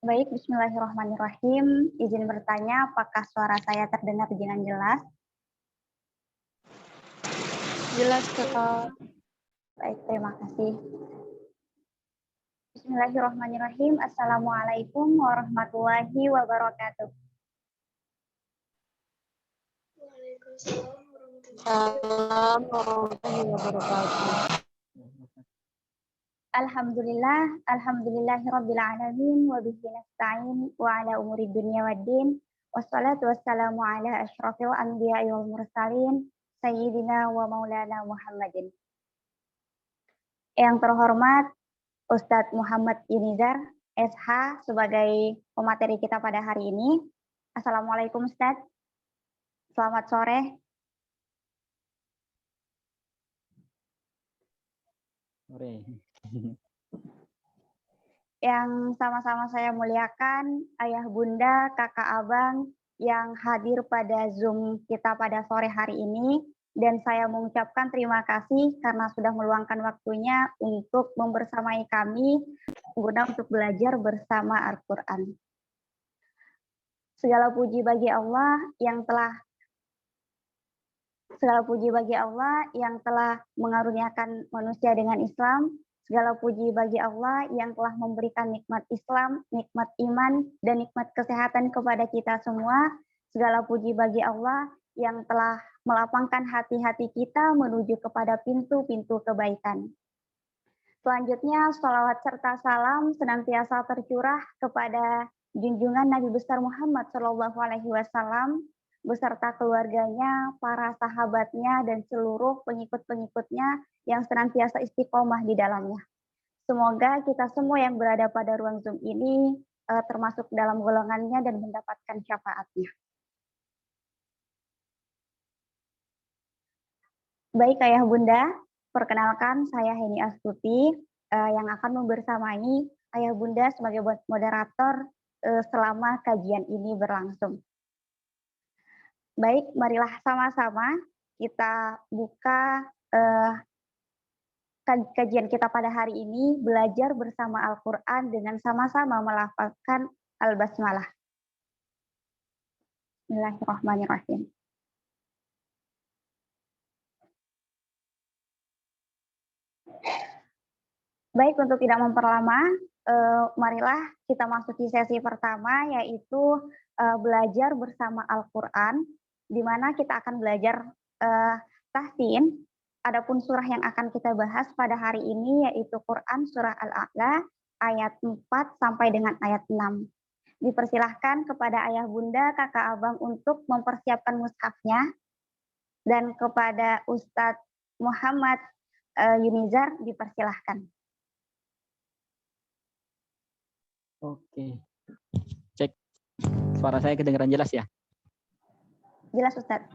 Baik, bismillahirrahmanirrahim. Izin bertanya, apakah suara saya terdengar dengan jelas? Jelas Kakak. Baik, terima kasih. Bismillahirrahmanirrahim. Assalamualaikum warahmatullahi wabarakatuh. Salam warahmatullahi wabarakatuh. Alhamdulillahirabbil alamin wa bihi nasta'in wa ala umuri dunya waddin. Wassalatu wassalamu ala asyrafil anbiya'i wal mursalin sayyidina wa maulana Muhammadin. Yang terhormat Ustadz Muhammad Yunizar, SH, sebagai pemateri kita pada hari ini. Assalamualaikum Ustadz. Selamat sore. Sore. Yang sama-sama saya muliakan, ayah bunda, kakak abang yang hadir pada Zoom kita pada sore hari ini. Dan saya mengucapkan terima kasih karena sudah meluangkan waktunya untuk membersamai kami guna untuk belajar bersama Al-Quran. Segala puji bagi Allah yang telah mengaruniakan manusia dengan Islam. Segala puji bagi Allah yang telah memberikan nikmat Islam, nikmat iman, dan nikmat kesehatan kepada kita semua. Segala puji bagi Allah yang telah melapangkan hati-hati kita menuju kepada pintu-pintu kebaikan. Selanjutnya, sholawat serta salam senantiasa tercurah kepada junjungan Nabi besar Muhammad SAW beserta keluarganya, para sahabatnya, dan seluruh pengikut-pengikutnya yang senantiasa istiqomah di dalamnya. Semoga kita semua yang berada pada ruang Zoom ini termasuk dalam golongannya dan mendapatkan syafaatnya. Baik Ayah Bunda, perkenalkan saya Heni Astuti yang akan membersamai Ayah Bunda sebagai moderator selama kajian ini berlangsung. Baik, marilah sama-sama kita buka kajian kita pada hari ini, belajar bersama Al-Quran dengan sama-sama melafalkan Al-Basmalah. Bismillahirrahmanirrahim. Baik, untuk tidak memperlama, marilah kita masuki sesi pertama, yaitu belajar bersama Al-Quran, di mana kita akan belajar tahsin. Adapun surah yang akan kita bahas pada hari ini yaitu Quran Surah Al-A'la ayat 4 sampai dengan ayat 6. Dipersilahkan kepada ayah bunda, kakak abang untuk mempersiapkan mushafnya, dan kepada Ustadz Muhammad Yunizar dipersilahkan. Oke. Cek. Suara saya kedengaran jelas ya? Jelas Ustadz.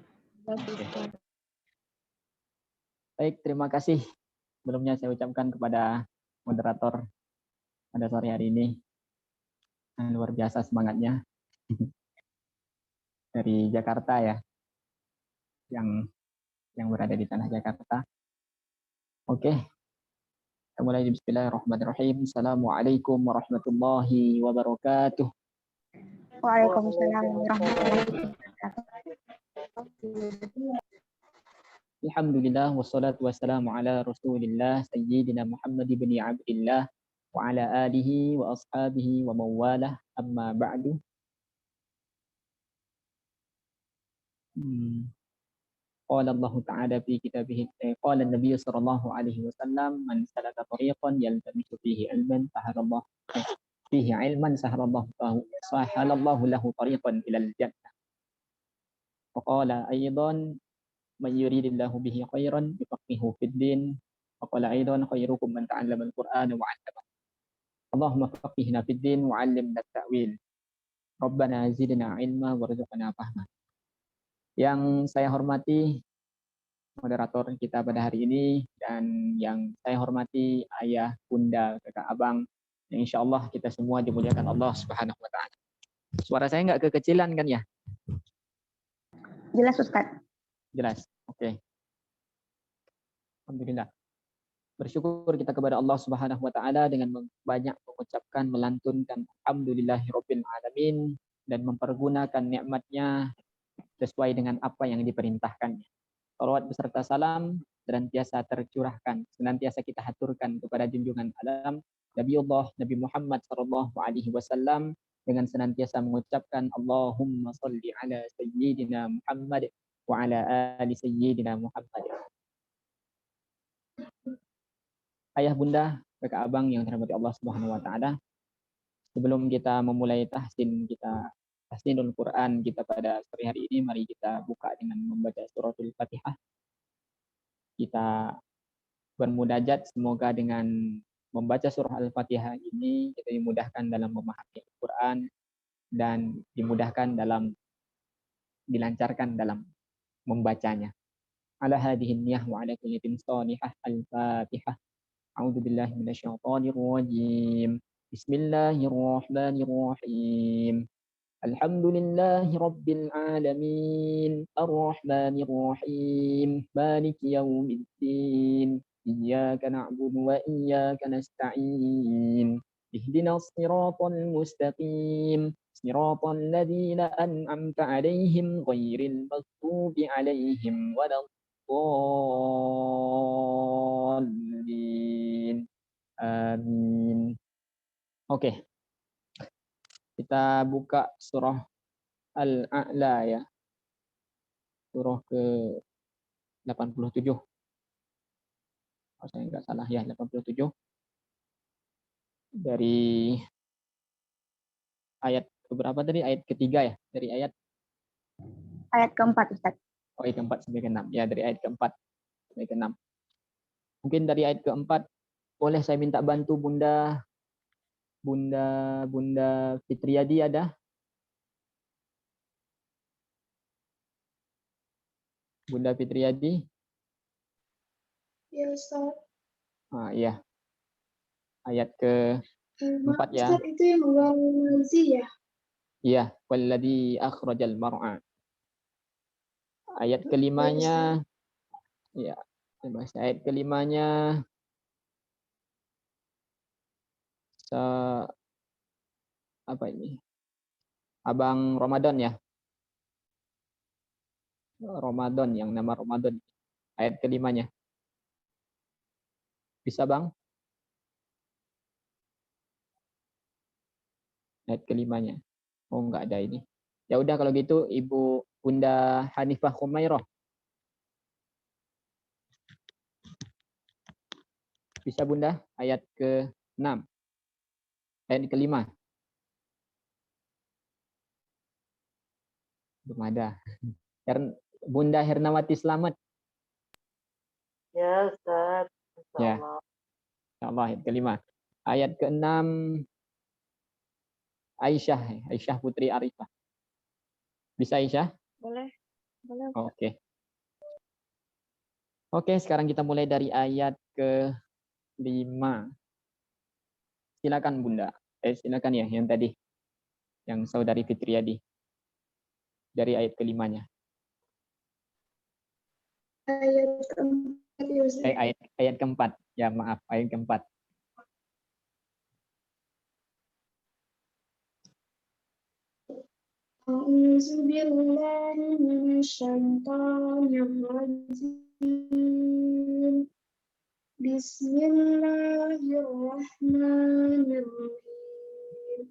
Oke. Baik, terima kasih. Sebelumnya saya ucapkan kepada moderator pada sore hari ini. Luar biasa semangatnya. Dari Jakarta ya. Yang berada di tanah Jakarta. Oke. Kita mulai. Bismillahirrahmanirrahim. Assalamualaikum warahmatullahi wabarakatuh. Waalaikumsalam warahmatullahi wabarakatuh. Alhamdulillah wassalatu wassalamu ala Rasulillah Sayyidina Muhammad ibn Abdillah wa ala alihi wa ashabihi wa mawalah, amma ba'du. Qala Allah Ta'ala fi kitabih, qala Nabi sallallahu alaihi wasallam, man salaka tariqan yaltamisu fihi ilman sahalallahu lahu tariqan ilal jannah. Wa qala aydan man yuridillahu bihi khairan yufaqihu fid din. Wa qala aydan khairukum man ta'allama al-Qur'ana wa 'allamahu. Allahumma faqihna fid din wa 'allimna at-ta'wil. Rabbana zidna 'ilma warzuqna fahma. Yang saya hormati moderator kita pada hari ini, dan yang saya hormati ayah, bunda, kakak, abang, yang insya Allah kita semua dimuliakan Allah Subhanahu wa Ta'ala. Suara saya nggak kekecilan kan ya? Jelas Ustaz. Jelas, oke. Alhamdulillah. Bersyukur kita kepada Allah Subhanahu wa taala dengan banyak mengucapkan, melantunkan alhamdulillahirabbil alamin dan mempergunakan nikmatnya sesuai dengan apa yang diperintahkannya. Salawat beserta salam senantiasa tercurahkan, senantiasa kita haturkan kepada junjungan alam Nabiullah Nabi Muhammad sallallahu alaihi wasallam dengan senantiasa mengucapkan Allahumma shalli ala sayyidina Muhammad wa ala ali sayyidina Muhammad. Ayah bunda, kakak abang yang dirahmati Allah Subhanahu wa taala, sebelum kita memulai tahsinul Quran kita pada sore hari ini, mari kita buka dengan membaca suratul Fatihah. Kita bermunajat semoga dengan membaca surah Al-Fatihah ini kita dimudahkan dalam memahami Al-Quran dan dimudahkan dalam dilancarkan dalam membacanya. Ala hadhihi niyyah wa ala kulli salihah Al-Fatihah. A'udzu billahi minasyaitonir rajim. Bismillahirrahmanirrahim. Alhamdulillahi rabbil alamin. Arrahmanir rahim. Maliki yaumiddin. Iyyaka na'budu wa iyyaka nasta'in. Ihdinas siratal mustaqim. Siratal ladzina an'amta 'alaihim ghairil maghdubi 'alaihim waladdallin. Amin. Oke. Kita buka surah Al-A'la ya. Surah ke-87. Kalau saya nggak salah ya, 87. Dari ayat berapa tadi? Ayat ketiga ya? Dari ayat keempat, Ustaz. Oh, ayat keempat sampai ke-6. Ya, dari ayat keempat sampai ke-6. Mungkin dari ayat keempat boleh saya minta bantu Bunda Fitriadi ada? Bunda Fitriadi? Ya, Ustaz. Iya. Ayat ke-4 ya. Ustaz, itu yang wal-ladzi ya? Iya, walladzi akhrajal mar'a. Ayat kelimanya ya, ayat kelimanya apa ini? Abang Ramadan ya. Ramadan, yang nama Ramadan. Ayat kelimanya. Bisa, Bang? Ayat kelimanya. Oh, enggak ada ini. Ya udah kalau gitu Ibu Bunda Hanifah Khumairah. Bisa Bunda? Ayat ke-6. Ayat ke-5. Belum ada. Bunda Hernawati Slamet. Ya, Ustaz. Ya. Insyaallah ayat ke-5. Ayat ke-6 Aisyah Putri Arifah. Bisa Aisyah? Boleh. Boleh. Oke. Oke, sekarang kita mulai dari ayat ke-5. Silakan Bunda. Silakan ya yang tadi. Yang Saudari Fitriadi. Dari ayat ke-5-nya. Ayat keempat ya, Ustaz. Ayat keempat. Ya maaf, ayat keempat. A'udzu billahi minasyaitonir rajim. Bismillahirrahmanirrahim.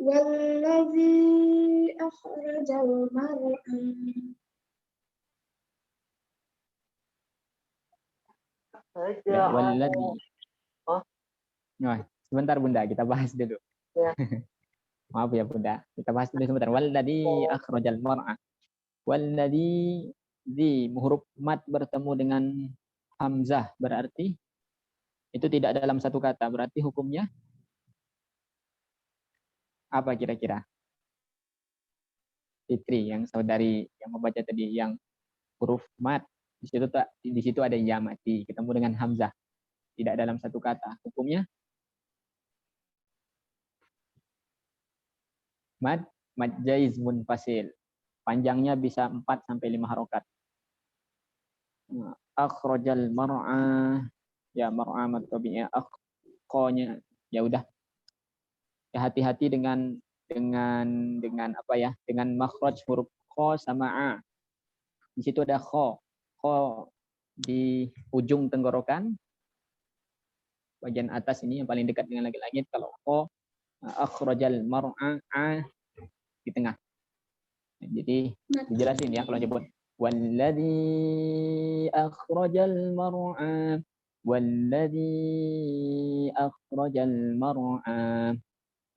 Walladzi akhrajal mar'a. Ya, walladzi. Nah, sebentar Bunda, kita bahas dulu. Ya. Maaf ya Bunda, kita bahas dulu sebentar. Walladzi akhrajal mar'a. Walladzi huruf mat bertemu dengan hamzah berarti itu tidak dalam satu kata. Berarti hukumnya apa kira-kira? Fitri yang saudari yang membaca tadi yang huruf mat di situ ada ya mati ketemu dengan hamzah tidak dalam satu kata. Hukumnya mad jaiz munfasil. Panjangnya bisa 4 sampai 5 harokat. Akhrajal mar'a Ya mar'a mad tabi'i aqqa-nya. Ya udah. Ya hati-hati dengan apa ya? Dengan makhraj huruf kha sama a. Di situ ada kha. Kha di ujung tenggorokan bagian atas ini yang paling dekat dengan langit-langit. Kalau kha akhrajal mar'a a di tengah. Jadi dijelasin ya kalau nyebut walladzi akhrajal mar'a walladzi akhrajal mar'a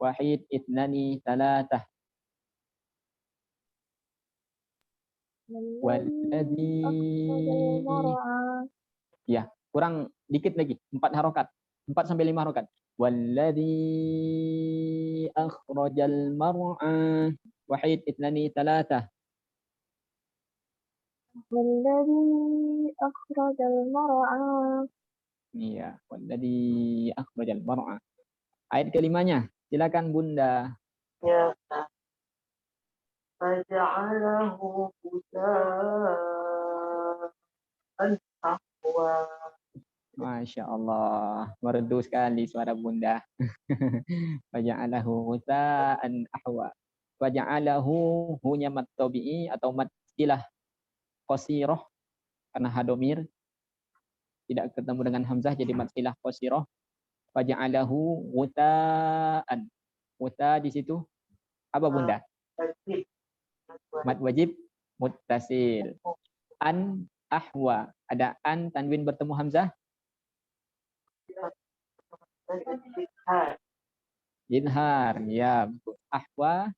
wahid itnani talatah walladzi ya kurang dikit lagi 4 harokat 4 sampai 5 harokat walladzi akhrajal mar'a wahid itnani talatah والذي أخرج المرعى. iya walladzi akhrajal mar'a ayat kelimanya silakan Bunda Ya, faja'alahu ghusaa'an ahwa. Masya Allah, merdu sekali suara Bunda. Faja'alahu husa'an ahwa. Faja'alahu hunya mat tabi'i atau mat istilah qasirah karena hadomir tidak ketemu dengan hamzah jadi mat istilah qasirah. Faja'alahu huta'an. Huta di situ apa Bunda? Wajib. Mat wajib muttasil. An ahwa. Ada an tanwin bertemu hamzah? Idhar, ya betul. Ahwa,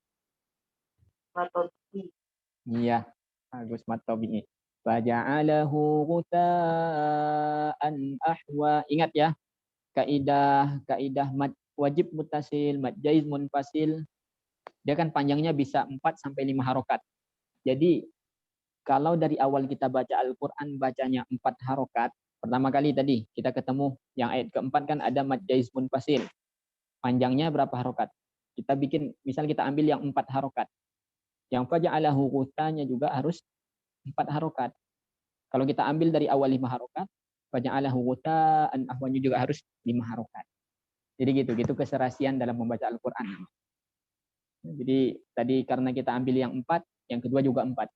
Matobi. iya bagus matobi. Faja'alahu ghuta'an ahwa. Ingat ya, kaidah mad wajib muttasil, mad jaiz munfasil. Dia kan panjangnya bisa 4 sampai 5 harokat. Jadi kalau dari awal kita baca Al-Qur'an bacanya 4 harokat, pertama kali tadi kita ketemu yang ayat keempat kan ada mad jaiz munfasil. Panjangnya berapa harokat? Kita bikin, misal kita ambil yang 4 harokat. Yang faja'alahu ghutanya juga harus 4 harokat. Kalau kita ambil dari awal 5 harokat, faja'alahu ghuta'an ahwanya juga harus 5 harokat. Jadi gitu keserasian dalam membaca Al-Qur'an. Jadi tadi karena kita ambil yang 4, yang kedua juga 4.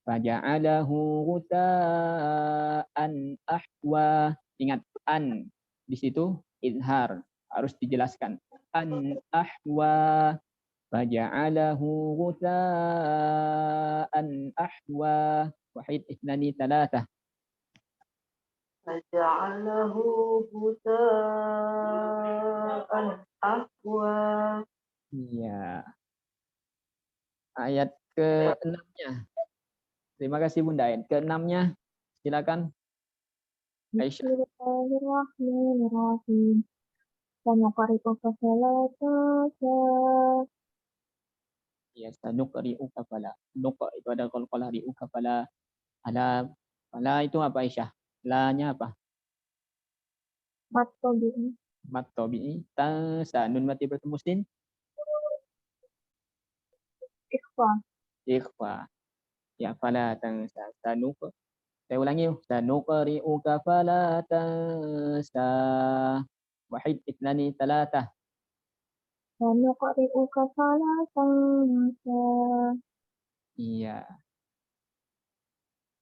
Faja'alahu ghuta'an ahwa. Ingat an di situ izhar harus dijelaskan. An ahwa faja'alahu ghuta'an ahwa wahid ithnani talatah Faja'alahu ghusaa'an ahwa. iya ayat ke-6-nya terima kasih Bunda ayat ke-6-nya silakan Aisyah Bismillahirrahmanirrahim. Sanuqri'uka fala tansa. ya sanuqri'uka fala nuqa itu ada qalqalah ri'uka fala ala fala itu apa Aisyah la-nya apa Mat tabi'i. mat tabi'i tansa nun mati bertemu sin Ikhfa. ikhfa ya fala tansa sanuq saya ulangi sanuqri'uka fala tansa wahid itnani talatah Sanuqri'uka fala tansa. iya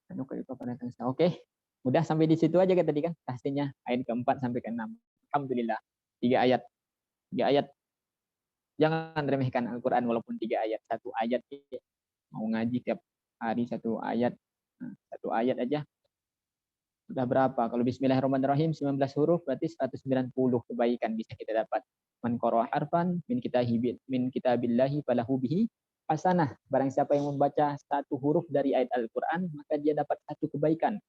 sanuqri'uka fala tansa oke udah sampai di situ aja kan tadi kan tahsinnya ayat keempat sampai ke-6 alhamdulillah 3 ayat jangan remehkan Al-Quran walaupun 3 ayat 1 ayat mau ngaji tiap hari 1 ayat 1 ayat aja sudah berapa? Kalau bismillahirrahmanirrahim 19 huruf berarti 190 kebaikan bisa kita dapat. Man qara'a harfan min kitabillahi falahu bihi hasanah. Barang siapa yang membaca 1 huruf dari ayat Al-Qur'an maka dia dapat 1 kebaikan.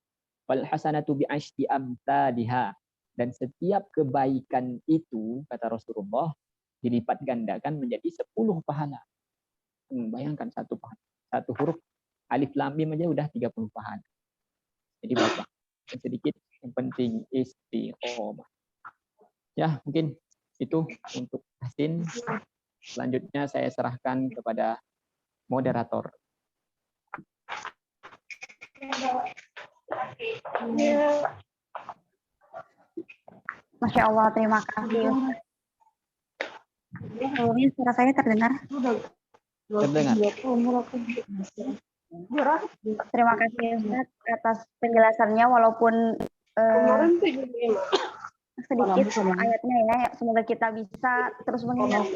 Wal hasanatu bi asyri amsalha. Dan setiap kebaikan itu kata Rasulullah dilipat gandakan menjadi 10 pahala. Bayangkan 1 pahala. 1 huruf alif lam mim aja udah 30 pahala. Jadi Bapak sedikit yang penting istiqomah. Ya, mungkin itu untuk tahsin. Selanjutnya saya serahkan kepada moderator. Ya. Masya Allah, terima kasih. Sebelumnya suara saya terdengar. Terdengar. Terima kasih Ustaz atas penjelasannya, walaupun sedikit ayatnya ya. Semoga kita bisa terus mengingat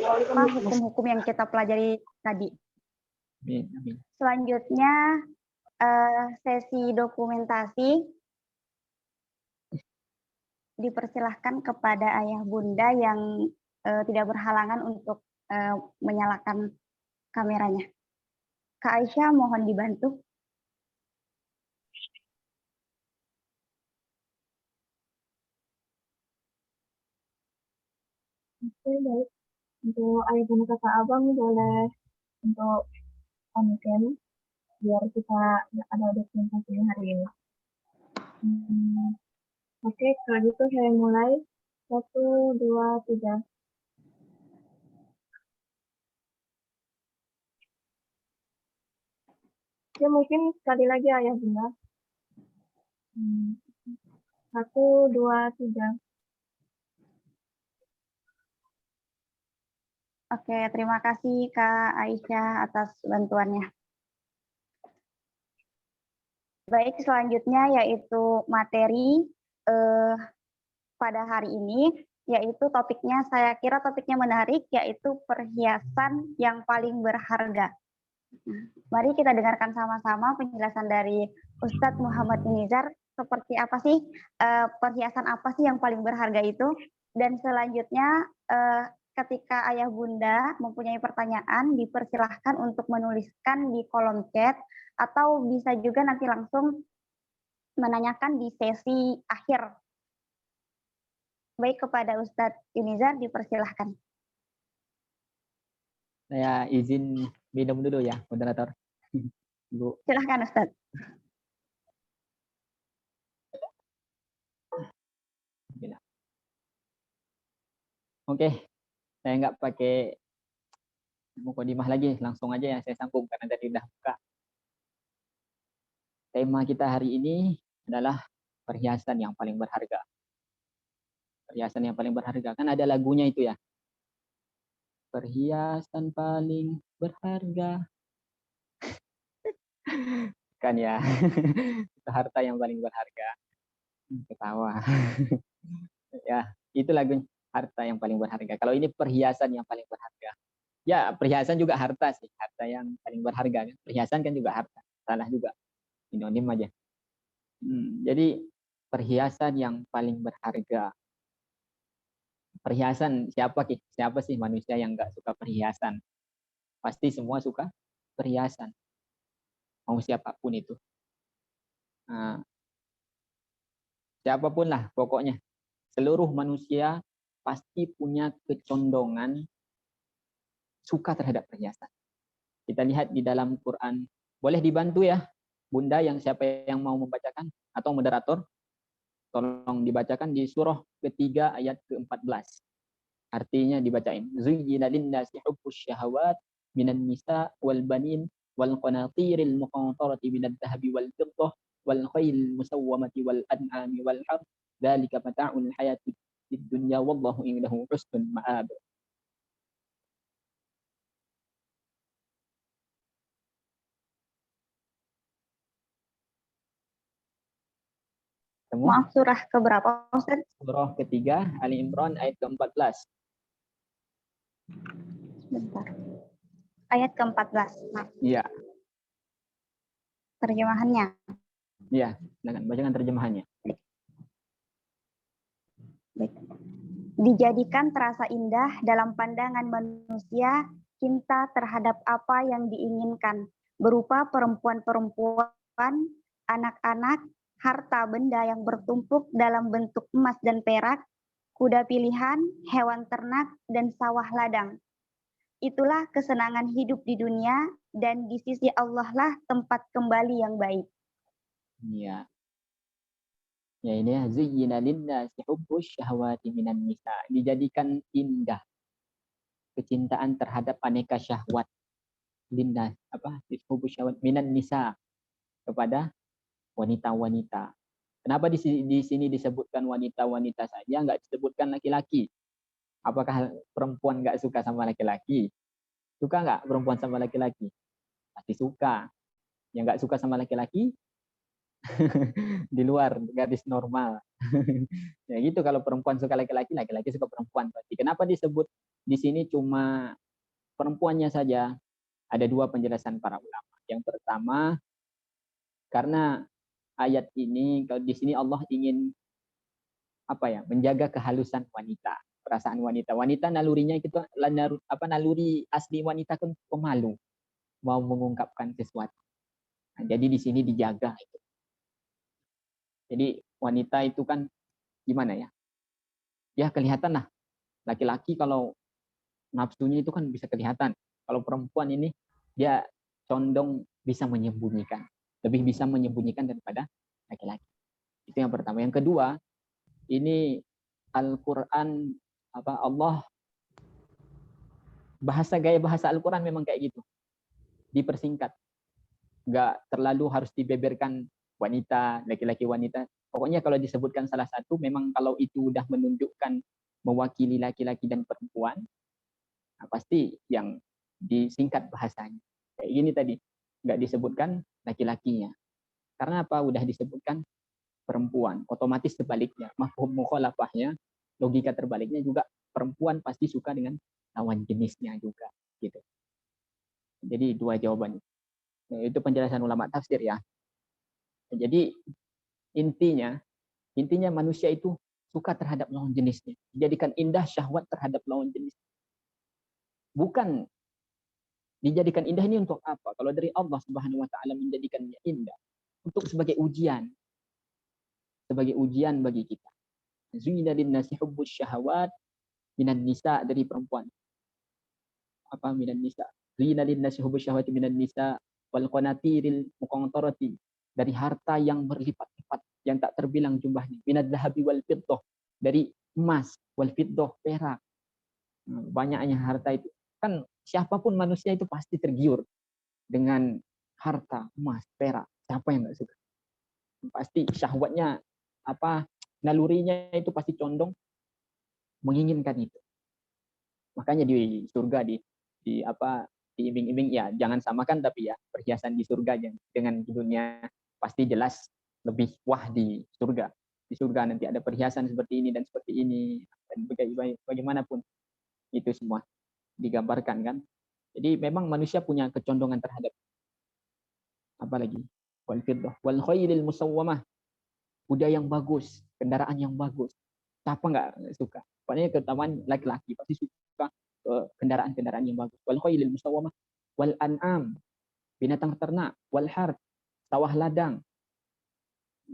hukum-hukum yang kita pelajari tadi. Amin, amin. Selanjutnya sesi dokumentasi dipersilahkan kepada ayah bunda yang tidak berhalangan untuk menyalakan kameranya. Kak Aisyah mohon dibantu. Oke, baik. Untuk ayah bunda kakak abang boleh untuk on cam biar kita ada dokumentasi hari ini. Oke, kalau gitu saya mulai. 1, 2, 3. Ya mungkin sekali lagi ayah bunda. 1, 2, 3. Oke, terima kasih Kak Aisyah atas bantuannya. Baik, selanjutnya yaitu materi pada hari ini, yaitu topiknya, saya kira topiknya menarik, yaitu perhiasan yang paling berharga. Mari kita dengarkan sama-sama penjelasan dari Ustadz Muhammad Nizar, seperti apa sih perhiasan apa sih yang paling berharga itu, dan selanjutnya ketika ayah bunda mempunyai pertanyaan, dipersilahkan untuk menuliskan di kolom chat, atau bisa juga nanti langsung menanyakan di sesi akhir. Baik, kepada Ustadz Yunizar dipersilahkan. Saya izin minum dulu ya, moderator. Bu. Silahkan Ustadz. Oke, saya nggak pakai mukadimah lagi, langsung aja ya saya sambung karena tadi udah buka. Tema kita hari ini adalah perhiasan yang paling berharga. Perhiasan yang paling berharga, kan ada lagunya itu ya. Perhiasan paling berharga. Kan ya, itu harta yang paling berharga. Ketawa. Ya, itu lagunya, harta yang paling berharga. Kalau ini perhiasan yang paling berharga. Ya, perhiasan juga harta sih, harta yang paling berharga. Perhiasan kan juga harta, salah juga. Sinonim aja. Jadi perhiasan yang paling berharga. Perhiasan siapa sih manusia yang nggak suka perhiasan? Pasti semua suka perhiasan. Mau siapapun itu. Nah, siapapun lah pokoknya. Seluruh manusia pasti punya kecondongan suka terhadap perhiasan. Kita lihat di dalam Quran. Boleh dibantu ya, Bunda, yang siapa yang mau membacakan atau moderator? Tolong dibacakan di surah ketiga ayat ke-14. Artinya dibacain. Zuyyina lin-nasi hubbus syahawat minan nisa wal banin wal qanatiril muqantarati minad dhahabi wal fiddah wal khail musawwamati wal an'ami wal harth dzalika mata'ul hayatid dunya wallahu indahu husnul ma'ab. Maaf, surah keberapa Ustaz? Surah ketiga Ali Imran ayat ke-14. Bentar. Ayat ke-14. Maaf. Iya. Terjemahannya. Iya, silakan bacakan terjemahannya. Baik. Dijadikan terasa indah dalam pandangan manusia cinta terhadap apa yang diinginkan, berupa perempuan-perempuan, anak-anak, harta benda yang bertumpuk dalam bentuk emas dan perak, kuda pilihan, hewan ternak, dan sawah ladang. Itulah kesenangan hidup di dunia, dan di sisi Allah lah tempat kembali yang baik. Iya. Ya ini ya, zuyyina lin-nasi hubbus syahawati minan nisa. Dijadikan indah kecintaan terhadap aneka syahwat. Linnas hubbus syahawat minan nisa, kepada wanita-wanita. Kenapa di sini disebutkan wanita-wanita saja, nggak disebutkan laki-laki? Apakah perempuan nggak suka sama laki-laki? Suka nggak perempuan sama laki-laki? Pasti suka. Yang nggak suka sama laki-laki di luar garis normal. Ya gitu, kalau perempuan suka laki-laki, laki-laki suka perempuan. Berarti kenapa disebut di sini cuma perempuannya saja? Ada dua penjelasan para ulama. Yang pertama, karena ayat ini, kalau di sini Allah ingin menjaga kehalusan wanita, perasaan wanita. Wanita nalurinya itu naluri asli wanita kan pemalu, mau mengungkapkan sesuatu. Nah, jadi di sini dijaga. Jadi wanita itu kan gimana ya? Ya kelihatan lah. Laki-laki kalau nafsunya itu kan bisa kelihatan. Kalau perempuan ini dia condong bisa menyembunyikan, lebih bisa menyembunyikan daripada laki-laki. Itu yang pertama. Yang kedua, ini Al-Quran Allah gaya bahasa Al-Quran memang kayak gitu, dipersingkat, nggak terlalu harus dibeberkan wanita, laki-laki, wanita. Pokoknya kalau disebutkan salah satu, memang kalau itu udah menunjukkan mewakili laki-laki dan perempuan, nah pasti yang disingkat bahasanya. Kayak gini tadi, nggak disebutkan laki-lakinya. Karena apa? Udah disebutkan perempuan. Otomatis sebaliknya, mafhum mukhalafahnya, logika terbaliknya juga perempuan pasti suka dengan lawan jenisnya juga. Gitu. Jadi dua jawabannya. Nah, itu penjelasan ulama tafsir ya. Jadi intinya manusia itu suka terhadap lawan jenisnya. Dijadikan indah syahwat terhadap lawan jenis. Bukan dijadikan indah ini untuk apa? Kalau dari Allah Subhanahu wa taala menjadikannya indah untuk sebagai ujian. Sebagai ujian bagi kita. Zuyyina lin-nasi hubbus syahawat minan nisa, dari perempuan. Minan nisa. Zuyyina lin-nasi hubbus syahawati minan nisa wal qanatiril muqantarati, dari harta yang berlipat-lipat yang tak terbilang jumlahnya, minadz zahabi wal fiddah, dari emas, wal fiddah, perak. Banyaknya harta itu. Kan siapapun manusia itu pasti tergiur dengan harta, emas, perak. Siapa yang enggak suka? Pasti syahwatnya nalurinya itu pasti condong menginginkan itu. Makanya di surga diiming-iming, ya jangan samakan, tapi ya perhiasan di surga dengan di dunia pasti jelas lebih wah di surga. Di surga nanti ada perhiasan seperti ini dan seperti ini, dan bagaimanapun itu semua digambarkan kan. Jadi memang manusia punya kecondongan terhadap apalagi wal fiddah wal khairil musawwamah, kuda yang bagus, kendaraan yang bagus. Siapa nggak suka? Pokoknya keutamaan laki-laki pasti suka kendaraan-kendaraan yang bagus. Wal khairil musawwamah wal an'am, binatang ternak, wal harth, sawah ladang.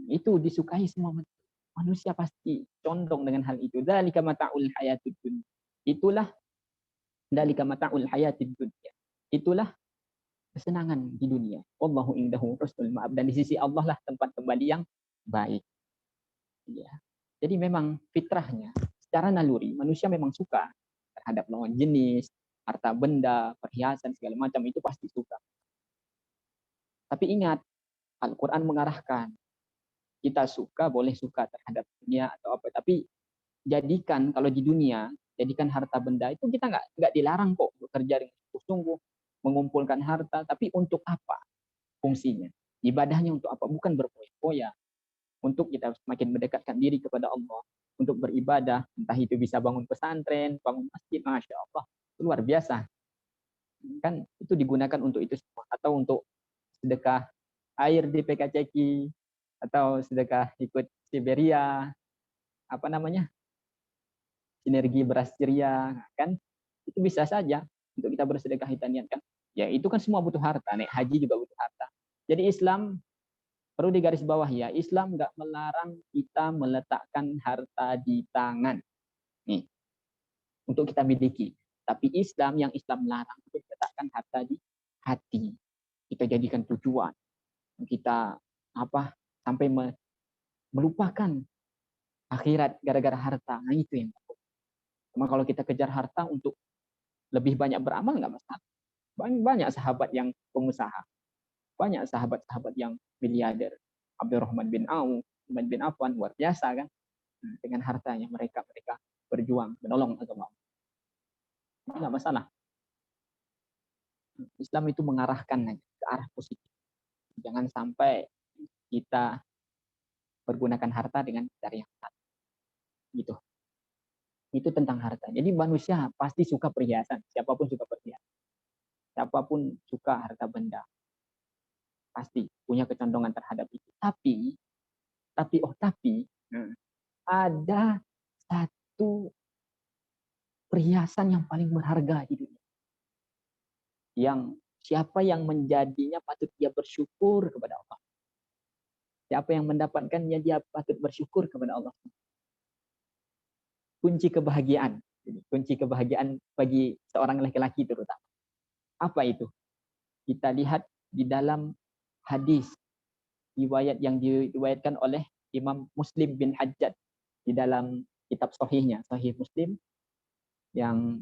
Itu disukai semua manusia, pasti condong dengan hal itu. Dzalika mata'ul hayatid dunya. Itulah dzalika mata'ul hayatid dunya. Itulah kesenangan di dunia. Wallahu indahu husnul ma'ab, dan di sisi Allah lah tempat kembali yang baik. Ya. Jadi memang fitrahnya secara naluri manusia memang suka terhadap lawan jenis, harta benda, perhiasan segala macam, itu pasti suka. Tapi ingat, Al-Quran mengarahkan kita boleh suka terhadap dunia atau apa, tapi jadikan kalau di dunia, jadikan harta benda itu, kita nggak dilarang kok bekerja dengan sungguh-sungguh mengumpulkan harta, tapi untuk apa fungsinya? Ibadahnya untuk apa? Bukan berfoya-foya. Untuk kita semakin mendekatkan diri kepada Allah, untuk beribadah, entah itu bisa bangun pesantren, bangun masjid, masya Allah, luar biasa. Kan itu digunakan untuk itu semua, atau untuk sedekah air di PKCK, atau sedekah ikut Siberia, sinergi beras ceria, kan itu bisa saja untuk kita bersedekah, kita niatkan. Ya itu kan semua butuh harta, naik haji juga butuh harta. Jadi Islam perlu digarisbawahi ya, Islam nggak melarang kita meletakkan harta di tangan nih untuk kita miliki. Tapi yang Islam larang untuk meletakkan harta di hati. Kita jadikan tujuan. Kita sampai melupakan akhirat gara-gara harta. Nah itu yang takut. Cuma kalau kita kejar harta untuk lebih banyak beramal nggak masalah. Banyak sahabat yang pengusaha, banyak sahabat-sahabat yang miliarder. Abdurrahman bin Auf, Utsman bin Affan luar biasa kan, dengan hartanya mereka berjuang menolong agama. Ini nggak masalah. Islam itu mengarahkan ke arah positif. Jangan sampai kita pergunakan harta dengan cara yang salah. Gitu. Itu tentang harta. Jadi manusia pasti suka perhiasan. Siapapun suka perhiasan. Siapapun suka harta benda. Pasti punya kecondongan terhadap itu. Tapi ada satu perhiasan yang paling berharga di dunia. Yang siapa yang menjadinya patut dia bersyukur kepada Allah. Siapa yang mendapatkannya dia patut bersyukur kepada Allah. Kunci kebahagiaan. Kunci kebahagiaan bagi seorang laki-laki terutama. Apa itu? Kita lihat di dalam hadis riwayat yang diriwayatkan oleh Imam Muslim bin Hajjaj di dalam kitab sahihnya, Sahih Muslim yang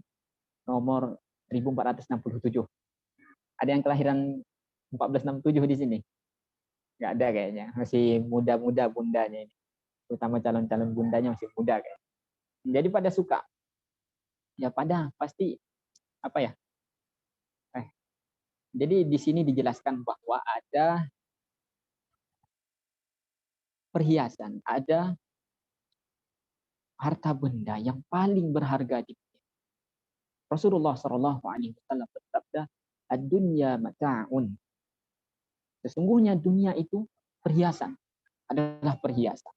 nomor 1467. Ada yang kelahiran 1467 di sini? Nggak ada kayaknya. Masih muda-muda bundanya ini. Terutama calon-calon bundanya masih muda kayaknya. Jadi pada suka. Ya pada pasti apa ya? Jadi di sini dijelaskan bahwa ada perhiasan, ada harta benda yang paling berharga di dunia. Rasulullah Shallallahu Alaihi Wasallam bersabda, "Ad-dunya mata'un." Sesungguhnya dunia itu perhiasan, adalah perhiasan,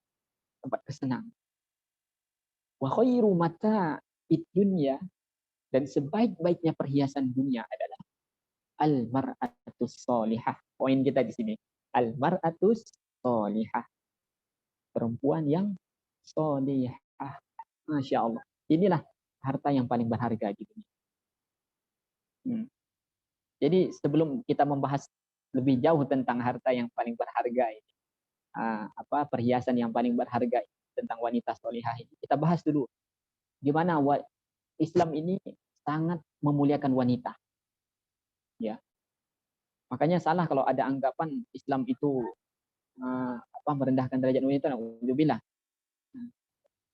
tempat kesenangan. Wa khairu mata'id dunya, dan sebaik-baiknya perhiasan dunia adalah al-mar'atus sholihah. Poin kita di sini, al-mar'atus sholihah. Perempuan yang sholihah. Masya Allah. Inilah harta yang paling berharga di dunia. Jadi sebelum kita membahas lebih jauh tentang harta yang paling berharga ini, perhiasan yang paling berharga tentang wanita sholihah ini, kita bahas dulu gimana Islam ini sangat memuliakan wanita. Ya. Makanya salah kalau ada anggapan Islam itu merendahkan derajat wanita. Alhamdulillah.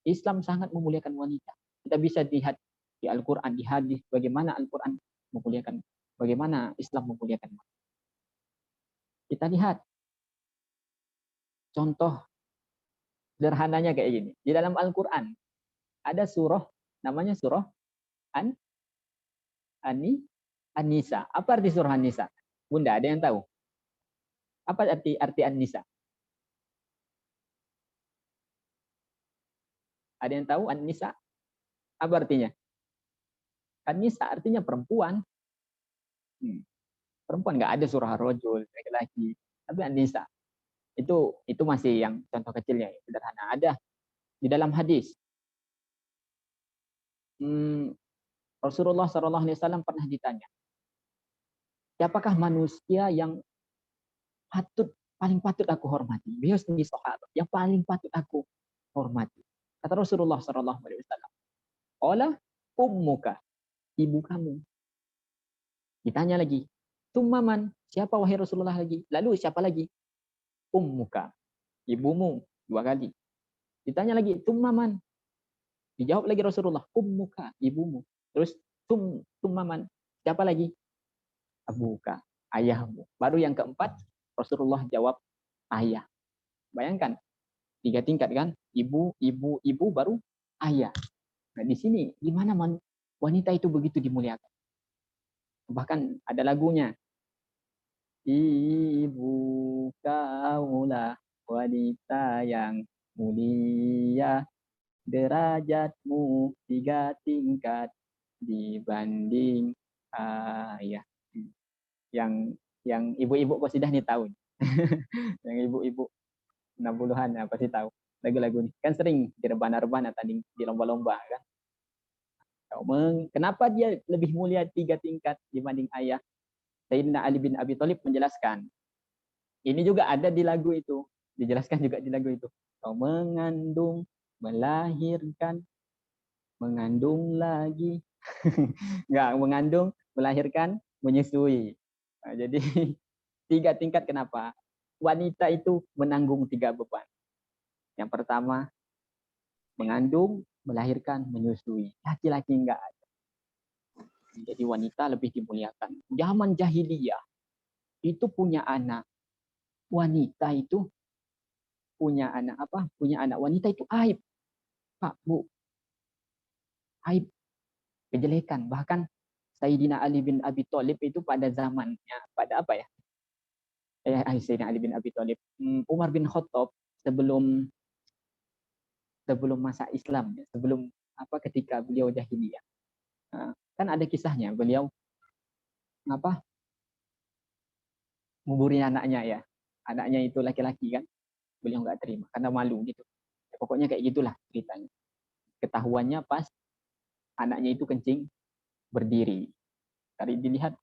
Islam sangat memuliakan wanita. Kita bisa lihat di Al-Quran, di hadis, bagaimana Al-Quran memuliakan, bagaimana Islam memuliakan wanita. Kita lihat contoh sederhananya kayak gini. Di dalam Al-Quran ada surah, namanya surah An-Nisa. Apa arti surah An-Nisa? Bunda, ada yang tahu? Apa arti An-Nisa? Ada yang tahu An-Nisa? Apa artinya? An-Nisa artinya perempuan. Perempuan, nggak ada surah Ar-Rajul, laki-laki. Tapi An-Nisa. Itu masih yang contoh kecilnya, sederhana. Ada di dalam hadis. Rasulullah SAW pernah ditanya, siapakah manusia yang paling patut aku hormati? Beliau sendiri sahabat yang paling patut aku hormati. Kata Rasulullah SAW, "Qala ummuka," ibu kamu. Ditanya lagi, "Tummaman," siapa wahai Rasulullah lagi? Lalu siapa lagi? "Ummuka," ibumu, 2 kali. Ditanya lagi, "Tummaman." Dijawab lagi Rasulullah, "Ummuka," ibumu. Terus tummaman, siapa lagi? "Abuka," ayahmu. Baru yang keempat Rasulullah jawab ayah. Bayangkan 3 tingkat kan? Ibu baru ayah. Nah, di sini gimana wanita itu begitu dimuliakan? Bahkan ada lagunya. Ibu kaulah wanita yang mulia, derajatmu 3 tingkat dibanding ayah. Yang ibu-ibu qasidah nih tahu. Yang ibu-ibu 60-an pasti tahu lagu-lagu ini. Kan sering di rebana-rebana tadi di lomba-lomba kan. Kenapa dia lebih mulia 3 tingkat dibanding ayah? Sayyidina Ali bin Abi Thalib menjelaskan. Ini juga ada di lagu itu. Dijelaskan juga di lagu itu. Kau mengandung, melahirkan, mengandung lagi. Enggak, mengandung, melahirkan, menyusui. Nah, jadi 3 tingkat kenapa? Wanita itu menanggung 3 beban. Yang pertama, mengandung, melahirkan, menyusui. Laki-laki enggak ada. Jadi wanita lebih dimuliakan. Zaman jahiliyah itu punya anak wanita itu punya anak apa? Punya anak wanita itu aib, Pak, Bu, aib, kejelekan. Bahkan Sayyidina Ali bin Abi Thalib itu pada zamannya, pada apa ya? Sayyidina Ali bin Abi Thalib, Umar bin Khattab sebelum sebelum masa Islam, ya, sebelum apa ketika beliau jahiliyah. Kan ada kisahnya beliau apa nguburin anaknya ya. Anaknya itu laki-laki kan. Beliau nggak terima karena malu gitu. Pokoknya kayak gitulah ceritanya. Ketahuannya pas anaknya itu kencing berdiri. Tadi dilihat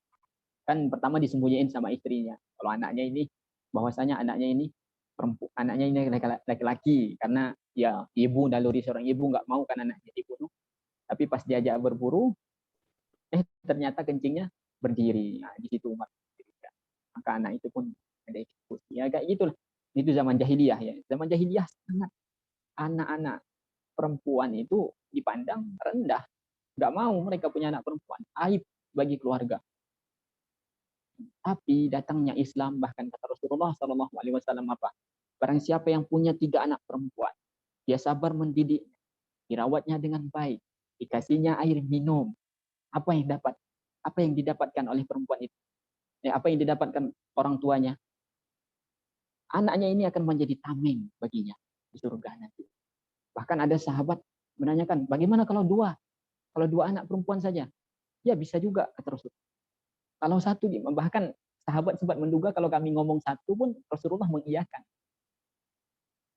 kan pertama disembunyiin sama istrinya. Kalau anaknya ini bahwasanya anaknya ini perempuan, anaknya ini laki-laki karena ya ibu naluri seorang ibu nggak mau kan anaknya dibunuh. Tapi pas diajak berburu, ternyata kencingnya berdiri. Nah, di situ Umar. Maka anak itu pun ada eksekusi. Ya kayak gitulah. Itu zaman jahiliyah ya. Zaman jahiliyah sangat anak-anak perempuan itu dipandang rendah. Nggak mau mereka punya anak perempuan. Aib bagi keluarga. Tapi datangnya Islam, bahkan kata Rasulullah SAW apa? Barang siapa yang punya 3 anak perempuan, dia sabar mendidik, dirawatnya dengan baik, dikasihnya air minum. Apa yang dapat? Apa yang didapatkan oleh perempuan itu? Apa yang didapatkan orang tuanya? Anaknya ini akan menjadi tameng baginya di surga nanti. Bahkan ada sahabat menanyakan, bagaimana kalau 2? Kalau 2 anak perempuan saja? Ya bisa juga, kata Rasul. Kalau 1, bahkan sahabat sempat menduga kalau kami ngomong 1 pun Rasulullah mengiyakan.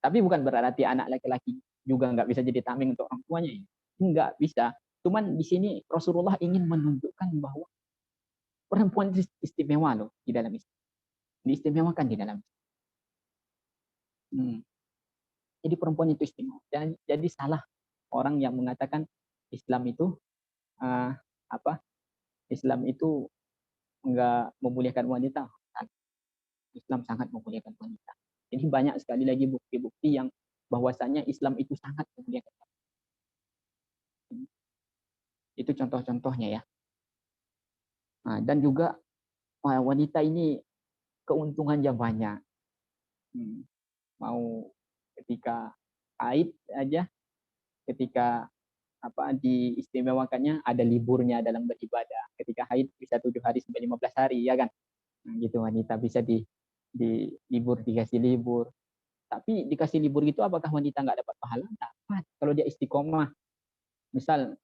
Tapi bukan berarti anak laki-laki juga nggak bisa jadi tameng untuk orang tuanya. Nggak bisa. Cuman di sini Rasulullah ingin menunjukkan bahwa perempuan itu istimewa loh di dalam Islam. Diistimewakan di dalam Islam. Jadi perempuan itu istimewa. Jadi salah orang yang mengatakan Islam itu apa? Islam itu enggak memuliakan wanita. Islam sangat memuliakan wanita. Jadi banyak sekali lagi bukti-bukti yang bahwasanya Islam itu sangat memuliakan wanita. Itu contoh-contohnya ya. Nah, dan juga wanita ini keuntungannya banyak. Mau ketika haid aja, ketika apa diistimewakannya ada liburnya dalam beribadah. Ketika haid bisa 7 hari sampai 15 hari ya kan. Nah, gitu wanita bisa di libur, dikasih libur. Tapi dikasih libur itu apakah wanita nggak dapat pahala? Dapat. Kalau dia istiqomah. Misal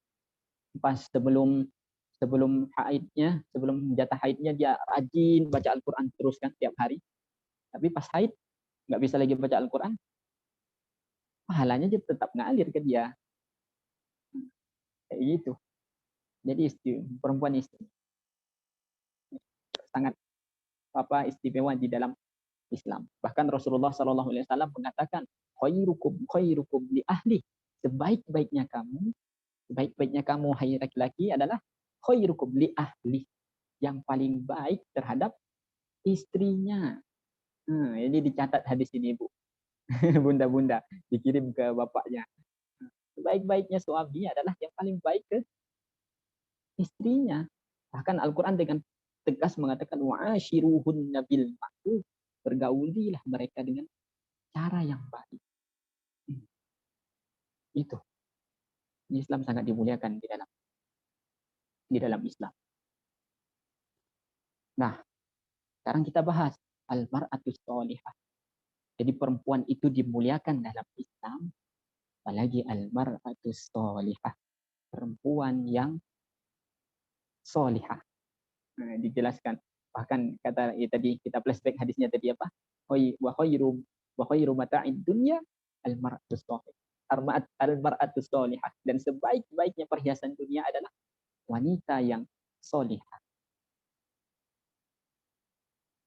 pas sebelum haidnya, sebelum jatah haidnya dia rajin baca Al-Quran terus kan tiap hari. Tapi pas haid nggak bisa lagi baca Al-Quran, pahalanya tetap ngalir ke dia. Kayak gitu. Jadi perempuan sangat istimewa di dalam Islam. Bahkan Rasulullah SAW mengatakan, khairukum li ahli. Sebaik-baiknya kamu hai laki-laki adalah khairukum li ahli. Yang paling baik terhadap istrinya. Ini dicatat hadis ini, Bu. Bunda-bunda dikirim ke bapaknya. Sebaik-baiknya suami adalah yang paling baik ke istrinya. Bahkan Al-Quran dengan tegas mengatakan wa'ashiruhunna bil ma'ruf. Bergaulilah mereka dengan cara yang baik. Itu. Islam sangat dimuliakan di dalam Islam. Nah, sekarang kita bahas al-mar'atus sholihah. Jadi perempuan itu dimuliakan dalam Islam, apalagi al-mar'atus sholihah. Perempuan yang sholihah. Nah, dijelaskan. Bahkan kata tadi kita flashback hadisnya tadi apa? Wa khairu mata'id dunya al-mar'atus sholihah. Al-mar'atus sholihah. Dan sebaik-baiknya perhiasan dunia adalah wanita yang sholihah.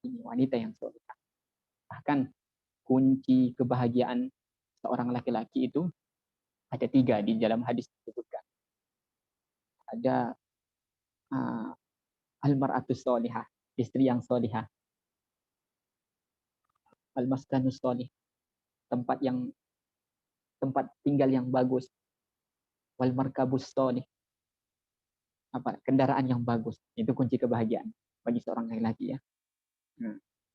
Ini wanita yang sholihah. Bahkan kunci kebahagiaan seorang laki-laki itu ada 3 di dalam hadis disebutkan. Ada al-mar'atus sholihah, istri yang sholihah. Al-maskanus sholih, tempat yang tempat tinggal yang bagus, wal markabus sholih, kendaraan yang bagus. Itu kunci kebahagiaan bagi seorang laki-laki ya.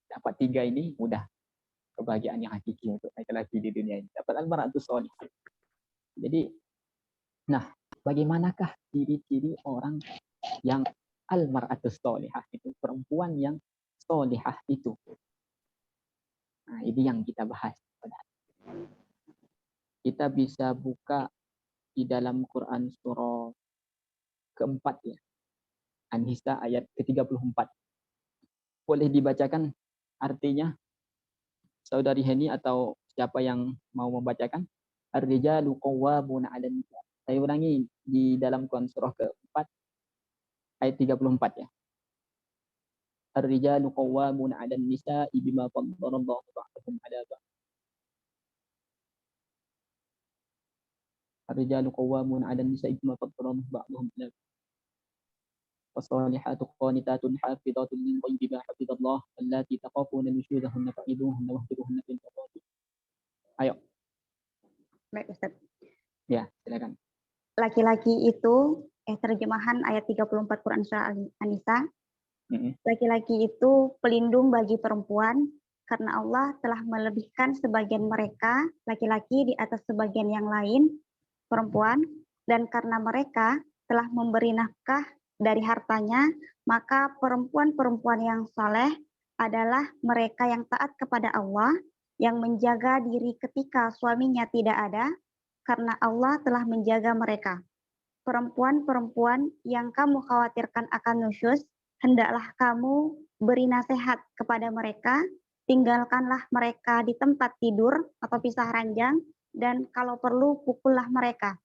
Dapat 3 ini mudah, kebahagiaan yang hakiki untuk laki-laki di dunia ini. Dapat al-mar'atus sholih. Jadi, nah, bagaimanakah ciri-ciri orang yang al-mar'atus sholihah itu, perempuan yang sholihah itu? Nah, ini yang kita bahas. Kita bisa buka di dalam Quran surah keempat ya, An-Nisa ayat ke-34. Boleh dibacakan artinya, saudari Heni atau siapa yang mau membacakan? Ar-rijalu qawwamuna 'alan nisa. Saya ulangi di dalam Quran surah keempat ayat 34 ya. Ar-rijalu qawwamuna 'alan nisa bima faddalallahu ba'dahum 'ala ba'd. Ar-rijalu qawwamuna 'alan nisa bima faddalallahu ba'dahum 'ala ba'd. والصالحات قانتات حافظات للغيب بما حفظ الله اللاتي تخافون نشوزهن فعظوهن واهجروهن في المضاجع. Ayo. Baik, Ustaz. Ya, silakan. Laki-laki itu, terjemahan ayat 34 Quran Surah An-Nisa. Laki-laki itu pelindung bagi perempuan karena Allah telah melebihkan sebagian mereka, laki-laki, di atas sebagian yang lain, perempuan, dan karena mereka telah memberi nafkah dari hartanya, maka perempuan-perempuan yang saleh adalah mereka yang taat kepada Allah, yang menjaga diri ketika suaminya tidak ada, karena Allah telah menjaga mereka. Perempuan-perempuan yang kamu khawatirkan akan nusyuz, hendaklah kamu beri nasihat kepada mereka, tinggalkanlah mereka di tempat tidur atau pisah ranjang, dan kalau perlu pukullah mereka.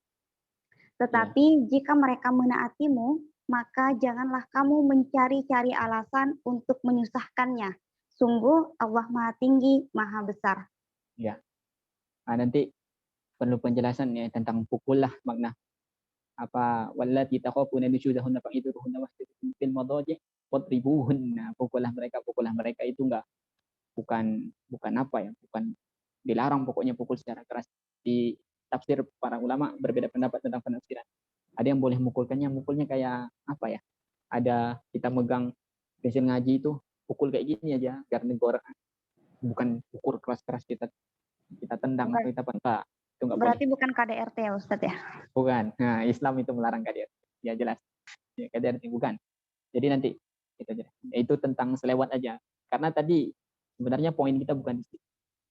Tetapi jika mereka menaatimu, maka janganlah kamu mencari-cari alasan untuk menyusahkannya. Sungguh Allah Maha Tinggi, Maha Besar. Ya. Nanti perlu penjelasan ya tentang pukul lah makna. Apa wallati takhafuna nusyuzahunna fa'idhuhunna wahjuruhunna fil madaji' wadribuhunna. Pukullah mereka itu bukan apa ya, bukan dilarang, pokoknya pukul secara keras. Di tafsir para ulama berbeda pendapat tentang penafsiran. Ada yang boleh mukulnya kayak apa ya? Ada kita megang pensil ngaji itu pukul kayak gini aja, biar negor, bukan pukul keras-keras kita tendang atau kita enggak. Itu enggak Berarti boleh. bukan KDRT ya Ustadz ya? Bukan. Nah, Islam itu melarang KDRT. Ya jelas. Ya, KDRT bukan. Jadi nanti itu aja. Itu tentang selewat aja. Karena tadi sebenarnya poin kita bukan di situ.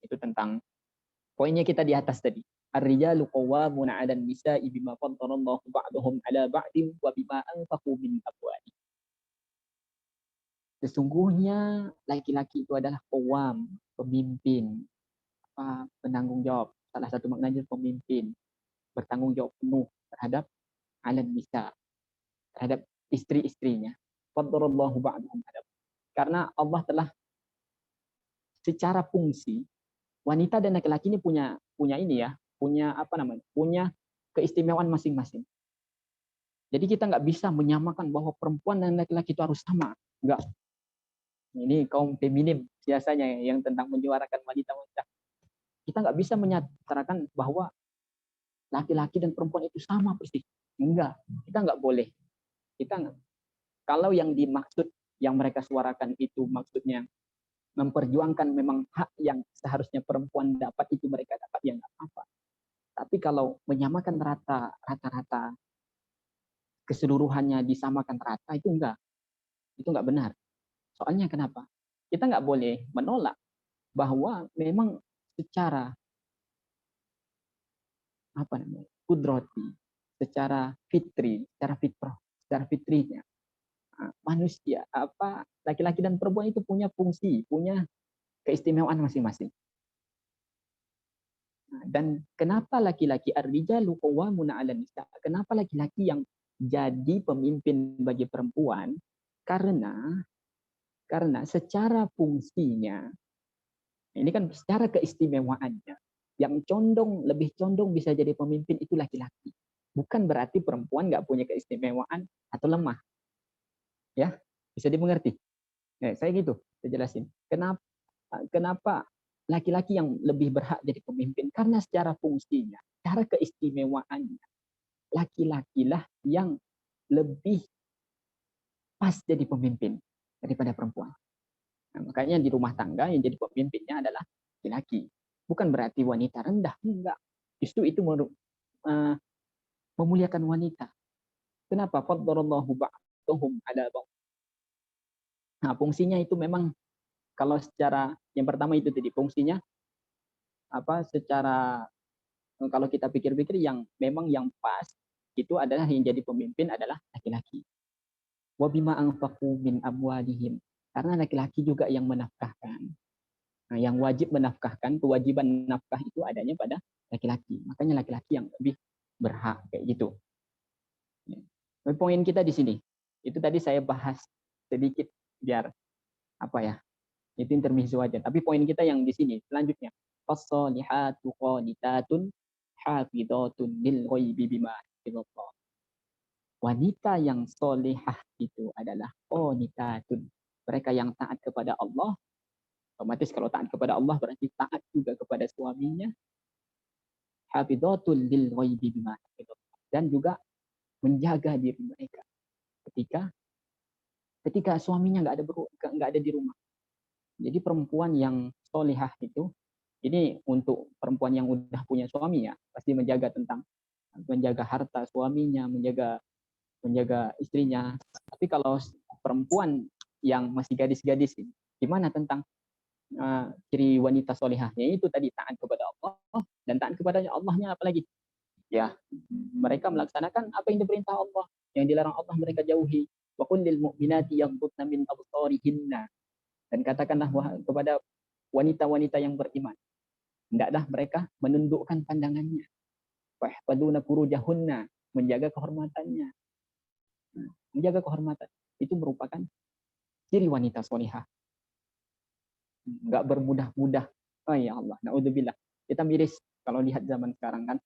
Itu tentang poinnya kita di atas tadi. Ar-rijalu qawwamuna 'alan nisa'i bima faddalallahu ba'dahum 'ala ba'din wa bima anfaqu min amwalihim. Sesungguhnya laki-laki itu adalah qawwam, pemimpin, penanggung jawab. Salah satu maknanya pemimpin, bertanggung jawab penuh terhadap 'alan nisa, terhadap istri-istrinya. Faddalallahu ba'dahum 'ala ba'd. Karena Allah telah secara fungsi, wanita dan laki-laki ini punya ini ya, punya keistimewaan masing-masing. Jadi kita nggak bisa menyamakan bahwa perempuan dan laki-laki itu harus sama, nggak. Ini kaum feminim biasanya yang tentang menyuarakan wanita-wanita. Kita nggak bisa menyatakan bahwa laki-laki dan perempuan itu sama persis, enggak. Kita nggak boleh. Kalau yang dimaksud yang mereka suarakan itu maksudnya memperjuangkan memang hak yang seharusnya perempuan dapat, itu mereka dapat, ya nggak apa-apa. Tapi kalau menyamakan rata-rata keseluruhannya disamakan rata, itu nggak benar. Soalnya kenapa? Kita nggak boleh menolak bahwa memang secara kudrati, secara fitrinya manusia, laki-laki dan perempuan itu punya fungsi, punya keistimewaan masing-masing. Dan kenapa laki-laki ar-rijalu qawwamuna 'alan nisa? Kenapa laki-laki yang jadi pemimpin bagi perempuan? Karena secara fungsinya, ini kan secara keistimewaannya, yang lebih condong bisa jadi pemimpin itu laki-laki. Bukan berarti perempuan nggak punya keistimewaan atau lemah. Ya, bisa dimengerti. Saya gitu, saya jelasin. Kenapa laki-laki yang lebih berhak jadi pemimpin karena secara fungsinya, cara keistimewaannya, laki-lakilah yang lebih pas jadi pemimpin daripada perempuan. Nah, makanya di rumah tangga yang jadi pemimpinnya adalah laki-laki. Bukan berarti wanita rendah, enggak. Justru itu memuliakan wanita. Kenapa? Faddarallahu ba'dahum ala ba'd. Nah, fungsinya itu memang kalau secara yang pertama itu tadi fungsinya secara kalau kita pikir-pikir yang memang yang pas itu adalah yang jadi pemimpin adalah laki-laki. Wa bima anfaqu min amwalihim. Karena laki-laki juga yang menafkahkan. Nah, yang wajib menafkahkan, kewajiban nafkah itu adanya pada laki-laki. Makanya laki-laki yang lebih berhak kayak gitu. Poin kita di sini. Itu tadi saya bahas sedikit biar itu intermezzo aja. Tapi poin kita yang di sini selanjutnya. Fassalihatu qanitatun hafidhatun lil ghaibi bima hafizallah. Wanita yang solehah itu adalah qanitatun. Mereka yang taat kepada Allah. Otomatis kalau taat kepada Allah berarti taat juga kepada suaminya. Hafidhatun lil ghaibi bima hafizallah. Dan juga menjaga diri mereka ketika suaminya nggak ada di rumah. Jadi perempuan yang solihah itu, ini untuk perempuan yang udah punya suami ya, pasti menjaga harta suaminya, menjaga istrinya. Tapi kalau perempuan yang masih gadis-gadis ini, gimana tentang ciri wanita solihahnya itu tadi taat kepada Allah dan taat kepada Allahnya apalagi ya mereka melaksanakan apa yang diperintah Allah, yang dilarang Allah mereka jauhi. Wa qul lil mu'minati yaghdudna min absarihinna. Dan katakanlah kepada wanita-wanita yang beriman, hendaklah mereka menundukkan pandangannya. Wahfaduna furujahunna, menjaga kehormatannya. Menjaga kehormatan itu merupakan ciri wanita solihah. Enggak bermudah-mudah. Oh ya Allah, naudzubillah. Kita miris kalau lihat zaman sekarang kan.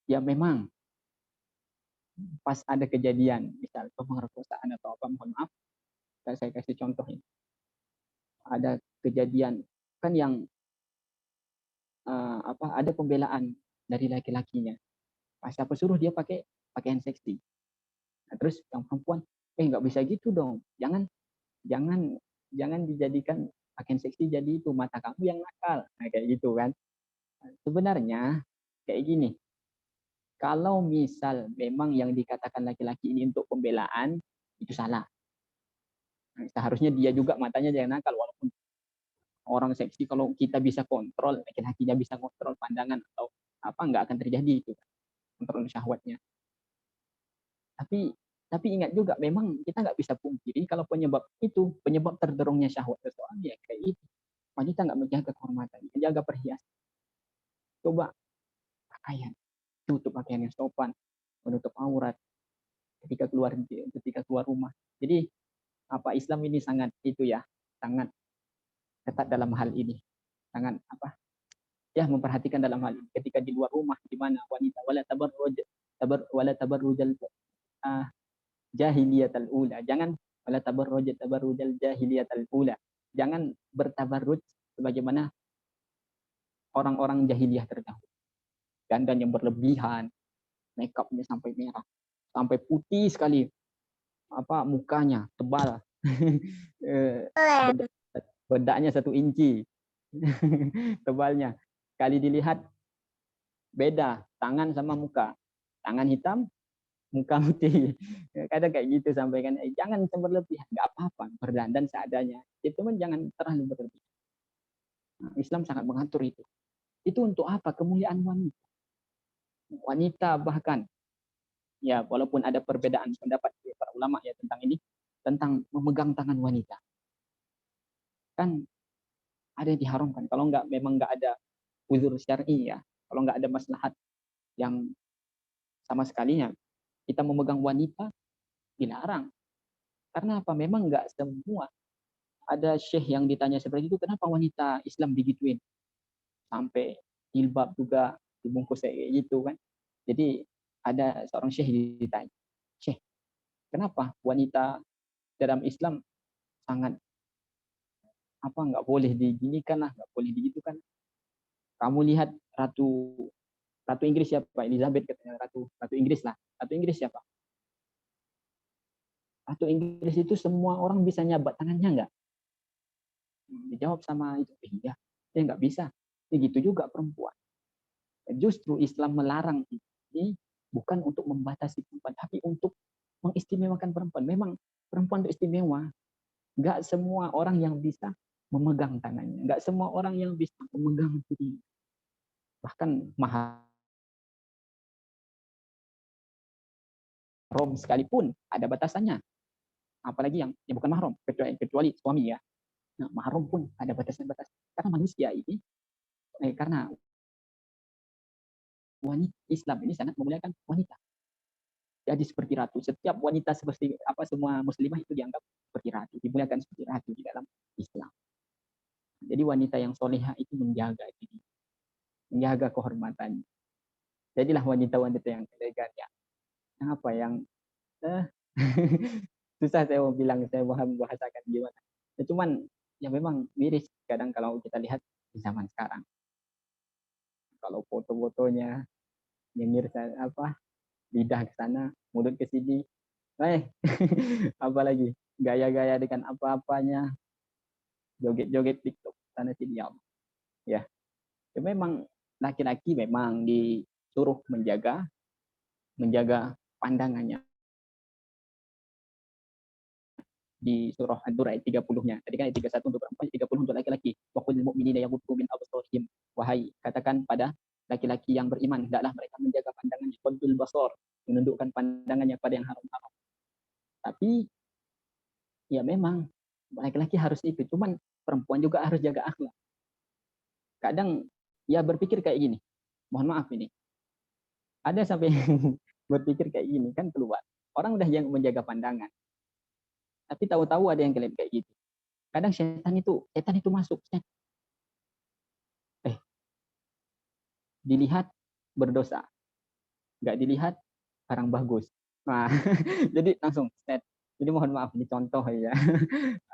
Ya memang pas ada kejadian, misal pemerkosaan atau apa, mohon maaf, saya kasih contoh ini. Ada kejadian kan yang ada pembelaan dari laki-lakinya. Pas siapa suruh dia pakai pakaian seksi. Nah, terus yang perempuan, nggak bisa gitu dong. Jangan dijadikan pakaian seksi jadi itu mata kamu yang nakal. Nah, kayak gitu kan. Sebenarnya kayak gini. Kalau misal memang yang dikatakan laki-laki ini untuk pembelaan, itu salah. Nah, seharusnya dia juga matanya jangan nakal, walaupun orang seksi kalau kita bisa kontrol, laki-lakinya bisa kontrol pandangan atau nggak akan terjadi itu kontrol syahwatnya. Tapi ingat juga memang kita nggak bisa pungkiri kalau penyebab terdorongnya syahwat seseorang ya kayak itu. Wanita nggak menjaga kehormatan, menjaga perhiasan. Coba pakaian, tutup pakaian yang sopan, menutup aurat ketika keluar rumah. Jadi Islam ini sangat ketat dalam hal ini, sangat memperhatikan dalam hal ini. Ketika di luar rumah, di mana wanita wala tabarrujal jahiliyatal ula, jangan wala tabarrujal jahiliyatal ula, jangan bertabarruj sebagaimana orang-orang jahiliyah terdahulu. Dandan yang berlebihan, makeupnya sampai merah, sampai putih sekali, mukanya tebal, bedaknya 1 inci tebalnya. Kali dilihat beda tangan sama muka, tangan hitam, muka putih. Kadang kayak gitu sampaikan, jangan berlebihan, nggak apa-apa, berdandan seadanya. Itu pun jangan terlalu berlebihan. Nah, Islam sangat mengatur itu. Itu untuk apa? Kemuliaan wanita. Wanita bahkan, ya walaupun ada perbedaan pendapat para ulama ya tentang ini, tentang memegang tangan wanita. Kan ada yang diharamkan. Kalau memang nggak ada uzur syar'i ya, kalau nggak ada maslahat yang sama sekali ya, kita memegang wanita dilarang. Karena apa? Memang nggak semua. Ada syekh yang ditanya seperti itu, kenapa wanita Islam digituin? Sampai jilbab juga dibungkus kayak gitu kan. Jadi ada seorang syekh ditanya, syekh, kenapa wanita dalam Islam sangat apa nggak boleh diginikan lah, nggak boleh digitukan. Kamu lihat Ratu Inggris siapa? Elizabeth katanya Ratu Inggris lah. Ratu Inggris siapa? Ratu Inggris itu semua orang bisa nyabat tangannya nggak? Dijawab sama itu, iya, ya nggak bisa. Ya gitu juga perempuan. Justru Islam melarang ini bukan untuk membatasi perempuan, tapi untuk mengistimewakan perempuan. Memang perempuan itu istimewa. Nggak semua orang yang bisa memegang tangannya. Nggak semua orang yang bisa memegang diri. Bahkan mahram sekalipun ada batasannya. Apalagi yang bukan mahram, kecuali suami ya. Nah, mahram pun ada batasan-batasan. Karena manusia ini, karena wanita Islam ini sangat memuliakan wanita. Jadi seperti ratu. Setiap wanita seperti semua muslimah itu dianggap seperti ratu, dimuliakan seperti ratu di dalam Islam. Jadi wanita yang solehah itu menjaga diri, menjaga kehormatan. Jadilah wanita-wanita yang elegan ya. Yang susah saya mau bilang, saya mau membahasakan gimana. Ya, cuman ya memang miris kadang kalau kita lihat di zaman sekarang. Kalau foto-fotonya nyengir lidah ke sana, mulut ke sini, apalagi gaya-gaya dengan apa-apanya, joget-joget TikTok sana sini ya. Ya memang laki-laki memang disuruh menjaga pandangannya di surah An-Nur ayat 30-nya. Tadi kan ayat 31 untuk perempuan, 30 untuk laki-laki. Wa qul lil mu'minina yaghuddu min absarihim. Wahai, katakan pada laki-laki yang beriman, hendaklah mereka menjaga pandangannya, qadul basar, menundukkan pandangannya pada yang haram-haram. Tapi ya memang laki-laki harus itu, cuman perempuan juga harus jaga akhlak. Kadang ya berpikir kayak gini. Mohon maaf ini. Ada sampai berpikir kayak gini kan keluar. Orang udah yang menjaga pandangan. Tapi tahu-tahu ada yang klaim kayak gitu. Kadang setan itu masuk. Dilihat berdosa. Nggak dilihat barang bagus. Nah, jadi langsung set. Jadi mohon maaf ini contoh ya.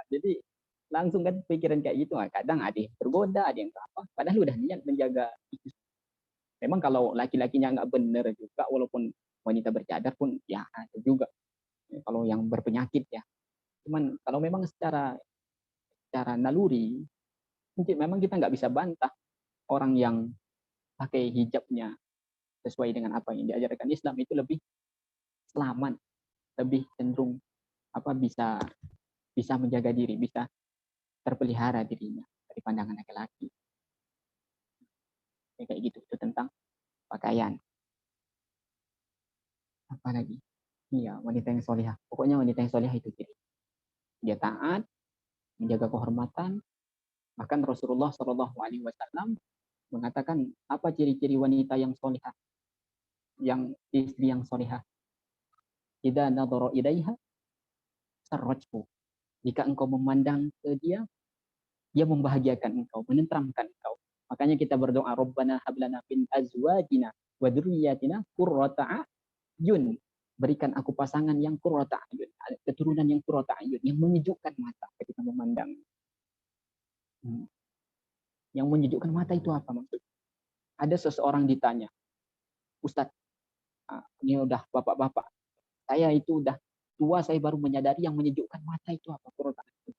Jadi langsung kan pikiran kayak gitu. Kadang ada yang tergoda, ada yang apa. Padahal udah niat menjaga itu. Memang kalau laki-lakinya nggak benar juga, walaupun wanita bercadar pun ya ada juga. Kalau yang berpenyakit ya. Cuman kalau memang secara naluri, mungkin memang kita nggak bisa bantah orang yang pakai hijabnya sesuai dengan apa yang diajarkan Islam itu lebih selamat, lebih cenderung bisa menjaga diri, bisa terpelihara dirinya dari pandangan laki-laki. Kayak gitu itu tentang pakaian. Apa lagi? Iya, wanita yang solihah. Pokoknya wanita yang solihah itu dia taat, menjaga kehormatan. Bahkan Rasulullah SAW mengatakan apa ciri-ciri wanita yang solihah, yang istri yang solihah. Idza nadhara ilaiha sarrajhu. Jika engkau memandang ke dia membahagiakan engkau, menenteramkan engkau. Makanya kita berdoa, Rabbana hablana min azwajina wa dzurriyyatina qurrata a'yun. Berikan aku pasangan yang qurrata a'yun, keturunan yang qurrata a'yun, yang menyejukkan mata ketika memandang. Yang menyejukkan mata itu apa maksudnya? Ada seseorang ditanya, Ustadz, ini udah bapak-bapak, saya itu udah tua, saya baru menyadari yang menyejukkan mata itu apa? Qurrata a'yun.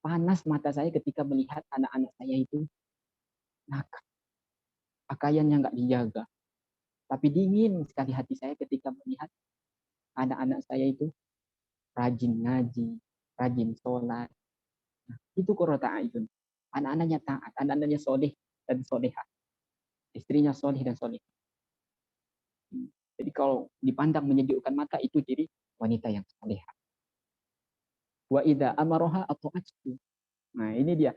Panas mata saya ketika melihat anak-anak saya itu nakal, pakaiannya nggak dijaga. Tapi dingin sekali hati saya ketika melihat anak-anak saya itu rajin ngaji, rajin sholat. Nah, itu qurrata a'yun. Anak-anaknya taat, anak-anaknya soleh dan solehah. Istrinya soleh dan soleh. Jadi kalau dipandang menyejukkan mata, itu ciri wanita yang solehah. Wa idza amaroha ata'athu. Nah, ini dia.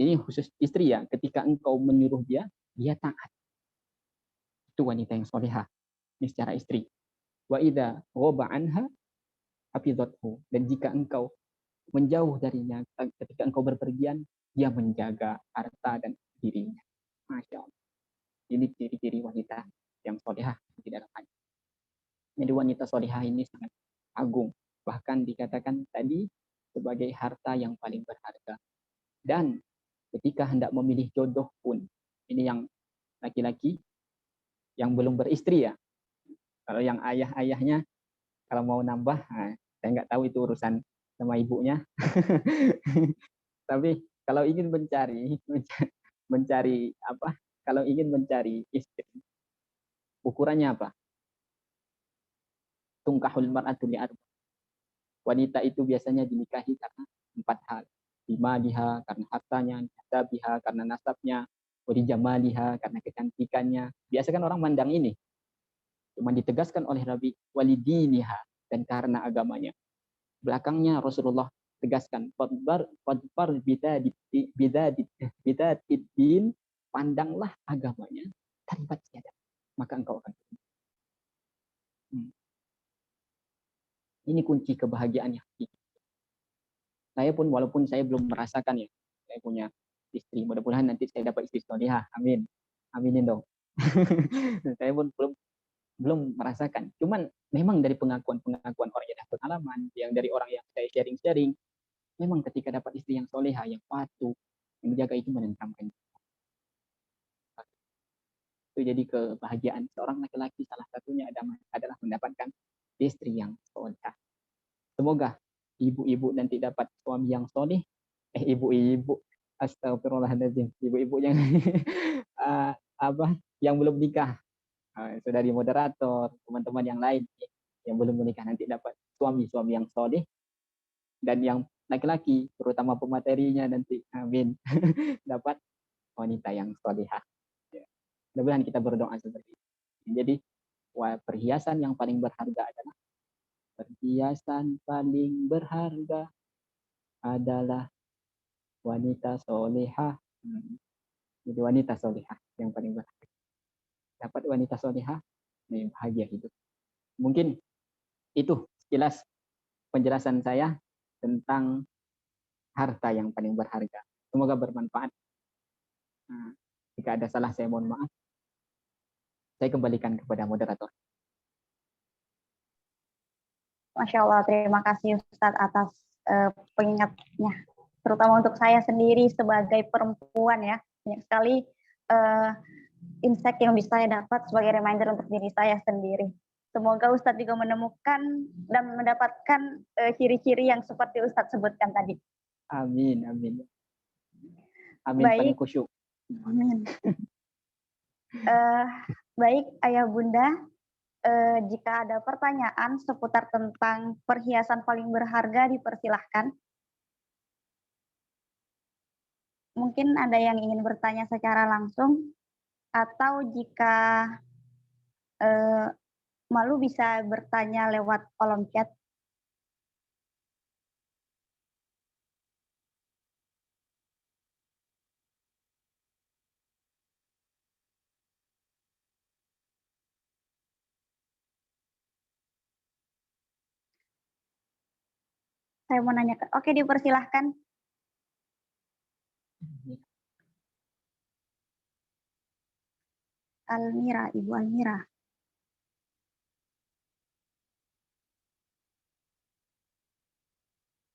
Ini khusus istri ya. Ketika engkau menyuruh dia taat. Itu wanita yang solehah. Ini secara istri. Wa idza ghaba anha hafizathu. Dan jika engkau menjauh darinya, ketika engkau berpergian, dia menjaga harta dan dirinya. Masya Allah. Ini ciri-ciri wanita yang solehah di dalam hadis. Jadi wanita solehah ini sangat agung. Bahkan dikatakan tadi sebagai harta yang paling berharga. Dan ketika hendak memilih jodoh pun, ini yang laki-laki yang belum beristri ya. Kalau yang ayah-ayahnya, kalau mau nambah, saya nggak tahu itu urusan sama ibunya. Tapi kalau ingin mencari apa? Kalau ingin mencari istri, ukurannya apa? Tungkahul mar'atu li'arba. Wanita itu biasanya dinikahi karena 4 hal. Bimaliha, karena hartanya, nasabiha, karena nasabnya, walijamaliha, karena kecantikannya. Biasa kan orang mandang ini. Cuma ditegaskan oleh Nabi, walidiniha, dan karena agamanya. Belakangnya Rasulullah tegaskan, fadbar bidatid-din, pandanglah agamanya, tanpa tiada, maka engkau akan. Ini kunci kebahagiaan yang hakiki. Saya pun walaupun saya belum merasakan ya, saya punya istri, mudah-mudahan nanti saya dapat istri solihah, amin, aminin dong. Saya pun belum merasakan. Cuman memang dari pengakuan orang yang pengalaman, yang dari orang yang saya sharing, memang ketika dapat istri yang solehah, yang patuh, yang menjaga, itu menenteramkan. Itu jadi kebahagiaan seorang laki-laki, salah satunya adalah mendapatkan istri yang solehah. Semoga ibu-ibu nanti dapat suami yang soleh. Ibu-ibu, astagfirullahaladzim, ibu-ibu yang yang belum nikah, saudari moderator, teman-teman yang lain yang belum menikah nanti dapat suami-suami yang soleh, dan yang laki-laki terutama pematerinya nanti, amin, dapat wanita yang solehah. Mudah-mudahan kita berdoa seperti itu. Jadi perhiasan yang paling berharga adalah wanita solehah. Jadi wanita solehah yang paling berharga. Dapat wanita solehah, bahagia hidup. Mungkin itu sekilas penjelasan saya tentang harta yang paling berharga. Semoga bermanfaat. Jika ada salah, saya mohon maaf. Saya kembalikan kepada moderator. Masya Allah, terima kasih Ustadz atas pengingatnya. Terutama untuk saya sendiri sebagai perempuan ya. Banyak sekali insight yang bisa saya dapat sebagai reminder untuk diri saya sendiri. Semoga Ustadz juga menemukan dan mendapatkan ciri-ciri yang seperti Ustadz sebutkan tadi. Amin, amin. Amin, baik. Paling khusyuk. Amin. Baik, Ayah Bunda, jika ada pertanyaan seputar tentang perhiasan paling berharga, dipersilahkan. Mungkin ada yang ingin bertanya secara langsung, atau jika malu bisa bertanya lewat kolom chat. Saya mau nanya, oke, dipersilahkan. Almira, Ibu Almira.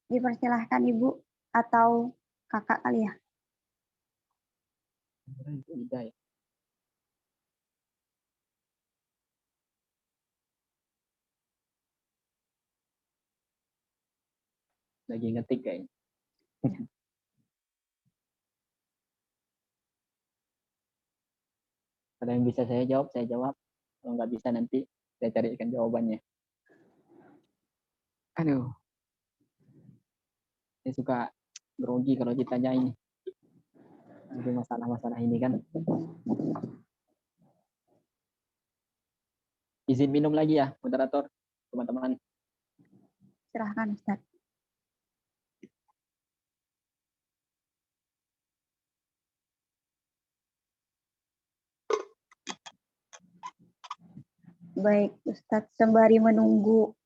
Dipersilahkan Ibu atau Kakak kali ya. Lagi ngetik kayaknya. Kalau yang bisa saya jawab, saya jawab. Kalau nggak bisa, nanti saya carikan jawabannya. Aduh. Saya suka grogi kalau ditanya ini. Jadi masalah-masalah ini kan. Izin minum lagi ya, moderator, teman-teman. Silahkan Ustaz. Baik, Ustadz, sembari menunggu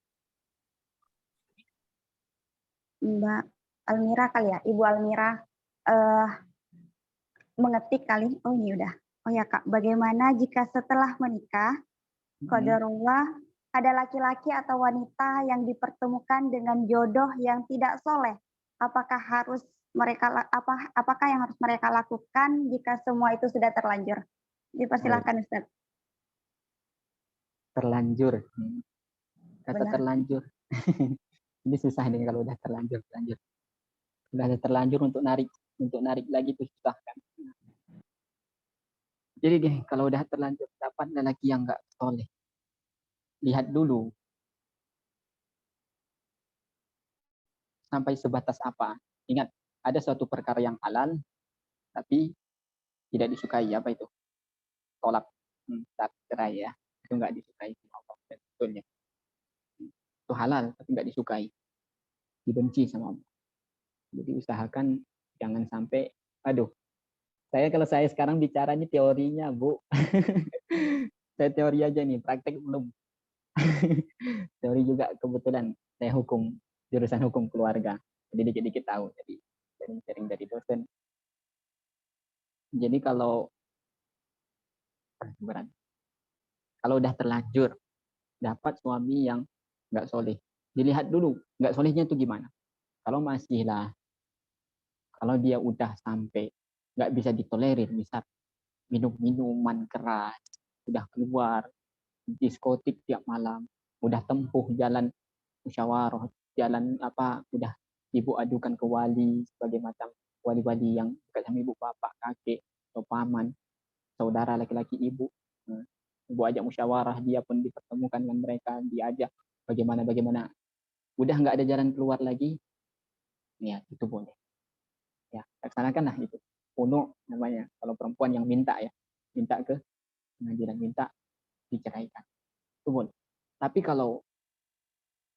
Mbak Almira kali ya, Ibu Almira mengetik kali. Oh ini udah. Oh ya Kak, bagaimana jika setelah menikah, qadarullah, ada laki-laki atau wanita yang dipertemukan dengan jodoh yang tidak soleh apakah apakah yang harus mereka lakukan jika semua itu sudah terlanjur? Dipersilakan Ustaz. Terlanjur. Kata Benar. terlanjur. Ini susah nih kalau udah terlanjur. Udah ada terlanjur untuk narik lagi itu susah kan. Jadi gini, kalau udah terlanjur dapat lelaki yang nggak soleh, lihat dulu sampai sebatas apa. Ingat, ada suatu perkara yang halal tapi tidak disukai, apa itu? Tolak, cerai ya, itu nggak disukai sama Allah. Betulnya itu halal tapi nggak disukai, dibenci sama Allah. Jadi usahakan jangan sampai, aduh, kalau saya sekarang bicaranya teorinya Bu. Saya teori aja nih, praktek belum. Teori juga kebetulan saya jurusan hukum keluarga, jadi dikit-dikit tahu, jadi sering-sering dari dosen. Jadi kalau udah terlanjur dapat suami yang nggak soleh, dilihat dulu nggak solehnya itu gimana. Kalau masih lah, kalau dia udah sampai nggak bisa ditolerir, misal minum minuman keras, udah keluar diskotik tiap malam, udah tempuh jalan musyawarah, jalan apa, udah ibu adukan ke wali sebagai macam wali-wali yang dekat sama ibu, bapak, kakek, atau paman, saudara laki-laki ibu. Ibu ajak musyawarah, dia pun dipertemukan dengan mereka, diajak bagaimana, udah nggak ada jalan keluar lagi, ya itu boleh. Ya, laksanakanlah itu. Kuno namanya, kalau perempuan yang minta ke pengadilan, minta diceraikan. Itu boleh. Tapi kalau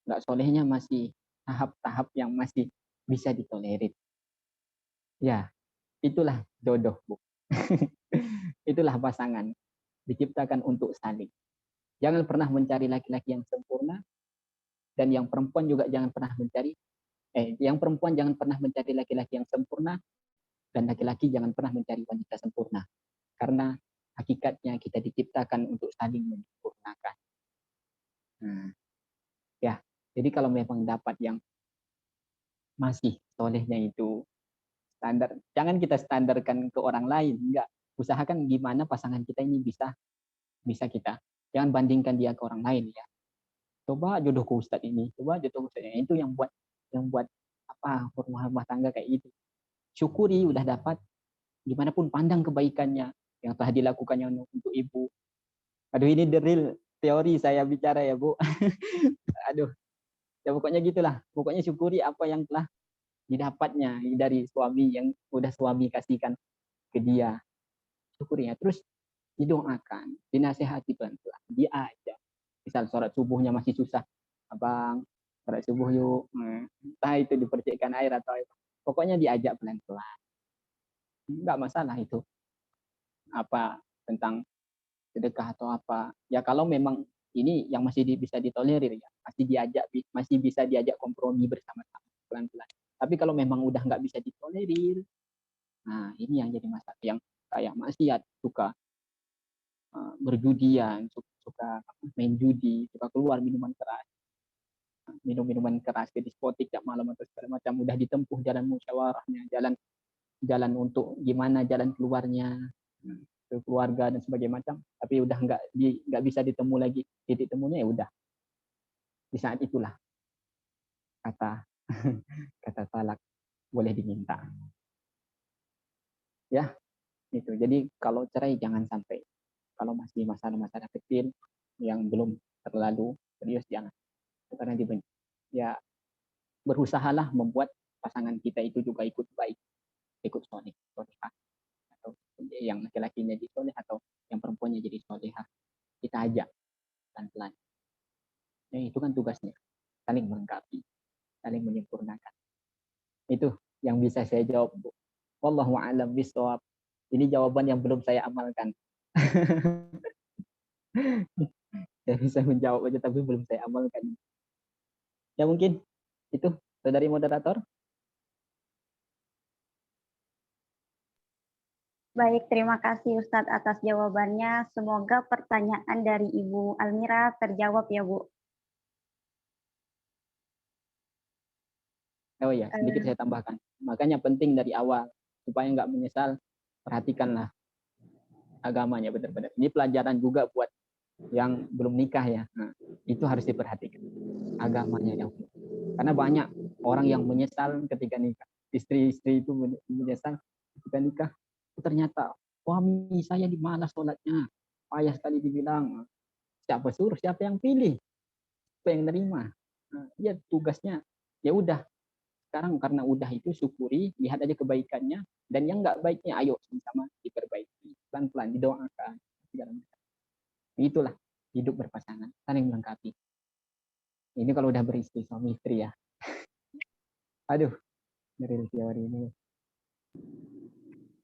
nggak solehnya masih tahap-tahap yang masih bisa ditolerir, ya itulah jodoh, Bu. Itulah pasangan, diciptakan untuk saling. Jangan pernah mencari laki-laki yang sempurna, dan yang perempuan juga jangan pernah mencari laki-laki yang sempurna, dan laki-laki jangan pernah mencari wanita sempurna. Karena hakikatnya kita diciptakan untuk saling menyempurnakan. Ya, jadi kalau memang dapat yang masih solehnya itu standar, jangan kita standarkan ke orang lain, enggak. Usahakan gimana pasangan kita ini bisa kita, jangan bandingkan dia ke orang lain ya. Coba jodohku Ustadz ini, coba jodohku Ustadz ini, itu yang buat apa, rumah tangga kayak gitu. Syukuri udah dapat, gimana pun pandang kebaikannya yang telah dilakukannya untuk ibu. Aduh, ini the real teori saya bicara ya Bu. Aduh, ya pokoknya gitulah, pokoknya syukuri apa yang telah didapatnya dari suami yang udah suami kasihkan ke dia, syukurinya. Terus didoakan, dinasehati pelan-pelan, dia aja. Misal sholat subuhnya masih susah, abang sholat subuh yuk, entah itu dipercikkan air atau apa, pokoknya diajak pelan-pelan, nggak masalah itu apa tentang sedekah atau apa ya. Kalau memang ini yang masih bisa ditolerir ya, masih bisa diajak kompromi bersama-sama pelan-pelan. Tapi kalau memang udah nggak bisa ditolerir, nah ini yang jadi masalah, yang kayak maksiat, suka berjudian, suka main judi, suka keluar minuman keras ke diskotik tiap malam atau segala macam, udah ditempuh jalan musyawarahnya, jalan untuk gimana jalan keluarnya ke keluarga dan sebagainya macam, tapi udah nggak bisa ditemu lagi titik temunya, ya udah di saat itulah kata kata talak boleh diminta. Ya, itu. Jadi kalau cerai jangan sampai, kalau masih masalah-masalah kecil yang belum terlalu serius jangan, karena dibenci. Ya, berusahalah membuat pasangan kita itu juga ikut baik, ikut solehah, atau yang laki-lakinya jadi soleh atau yang perempuannya jadi solehah, kita ajak pelan-pelan. Ya, itu kan tugasnya, saling melengkapi, saling menyempurnakan. Itu yang bisa saya jawab, Bu. Wallahu a'lam bishawab. Ini jawaban yang belum saya amalkan. Saya bisa menjawab aja tapi belum saya amalkan. Ya mungkin itu dari moderator. Baik, terima kasih Ustadz atas jawabannya. Semoga pertanyaan dari Ibu Almira terjawab ya Bu. Oh ya, sedikit saya tambahkan. Makanya penting dari awal supaya nggak menyesal, perhatikanlah agamanya benar-benar. Ini pelajaran juga buat yang belum nikah ya. Nah, itu harus diperhatikan agamanya yang. Karena banyak orang yang menyesal ketika nikah. Istri-istri itu menyesal ketika nikah. Ternyata suami saya di mana sholatnya? Payah sekali dibilang. Siapa suruh? Siapa yang pilih? Siapa yang nerima? Nah, ya tugasnya. Ya udah. Sekarang karena udah itu syukuri, lihat aja kebaikannya. Dan yang nggak baiknya, ayo sama-sama diperbaiki. Pelan-pelan, didoakan. Itulah hidup berpasangan, saling melengkapi. Ini kalau udah beristri, suami istri ya. Aduh, dari teori ini.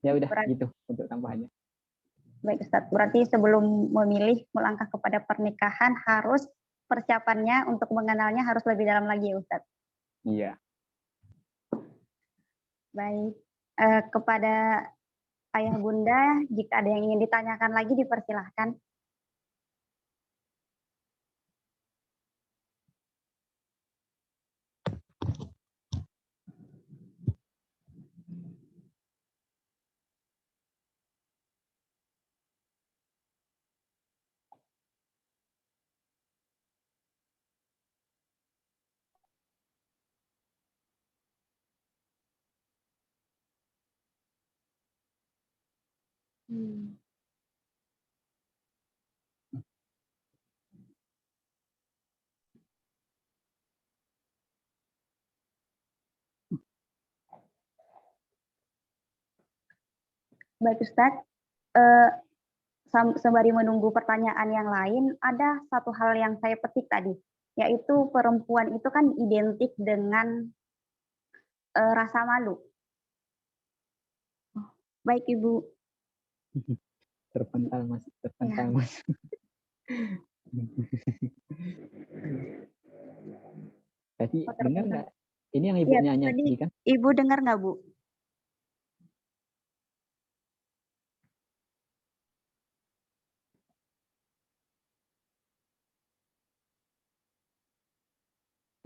Ya udah gitu untuk tambahannya. Baik Ustadz, berarti sebelum memilih melangkah kepada pernikahan harus persiapannya untuk mengenalnya harus lebih dalam lagi ya Ustadz. Iya. Baik, kepada ayah bunda jika ada yang ingin ditanyakan lagi dipersilahkan. Baik Ustadz, sembari menunggu pertanyaan yang lain, ada satu hal yang saya petik tadi, yaitu perempuan itu kan identik dengan rasa malu. Baik Ibu. Terpental mas, terpental Ya. mas. Tadi dengar nggak? Ini yang ibu nyanyi tadi kan? Ibu dengar nggak Bu?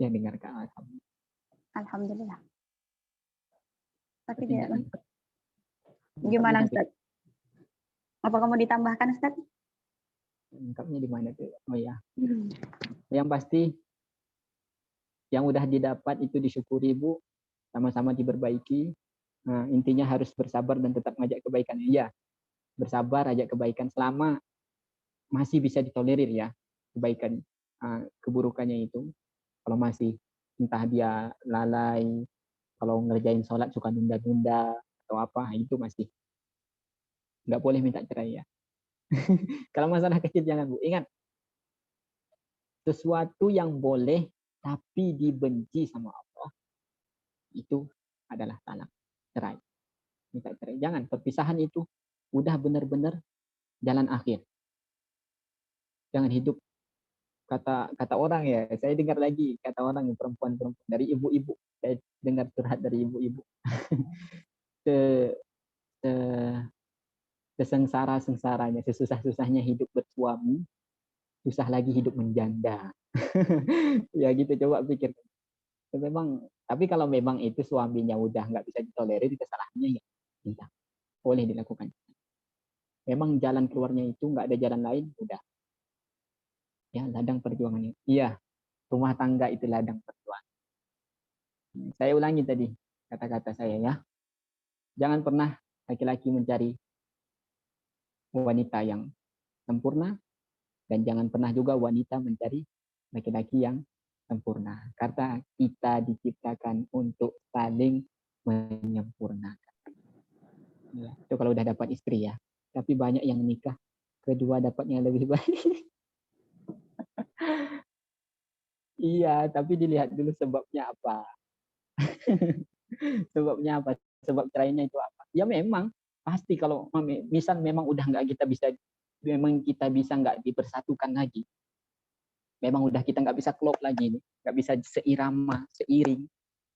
Ya dengar Kak. Alhamdulillah. Tapi Tapi dia, nggak nangkep. gimana Nangkepnya Ustadz? Apa kamu ditambahkan Ustadz? Nangkepnya di mana tuh? Oh ya. Yang pasti yang udah didapat itu disyukuri Bu, sama-sama diperbaiki. Nah, intinya harus bersabar dan tetap ngajak kebaikan. Iya, bersabar, ajak kebaikan selama masih bisa ditolerir ya kebaikan, keburukannya itu. Kalau masih entah dia lalai, kalau ngerjain sholat suka nunda-nunda atau apa, itu masih nggak boleh minta cerai ya. Kalau masalah kecil jangan Bu. Ingat, sesuatu yang boleh tapi dibenci sama Allah itu adalah talak, cerai. Minta cerai. Jangan, perpisahan itu udah benar-benar jalan akhir. Jangan hidup kata orang ya. Saya dengar lagi kata orang perempuan dari ibu-ibu. Saya dengar curhat dari ibu-ibu. Sesengsara-sengsaranya, sesusah-susahnya hidup bersuami, susah lagi hidup menjanda. Ya gitu, coba pikir. Tapi kalau memang itu suaminya udah nggak bisa ditolerir, kesalahannya ya minta, boleh dilakukan. Memang jalan keluarnya itu nggak ada jalan lain, udah. Ya ladang perjuangannya. Iya, rumah tangga itu ladang perjuangan. Saya ulangi tadi kata-kata saya ya. Jangan pernah laki-laki mencari wanita yang sempurna, dan jangan pernah juga wanita mencari laki-laki yang sempurna. Karena kita diciptakan untuk saling menyempurnakan. Ya, itu kalau udah dapat istri ya. Tapi banyak yang nikah, kedua dapatnya lebih baik. Iya, tapi dilihat dulu sebabnya apa. Sebabnya apa? Sebab cerainya itu apa? Ya memang pasti kalau misal memang udah nggak kita bisa, memang kita bisa nggak dipersatukan lagi. Memang udah kita nggak bisa klop lagi, nggak bisa seirama, seiring.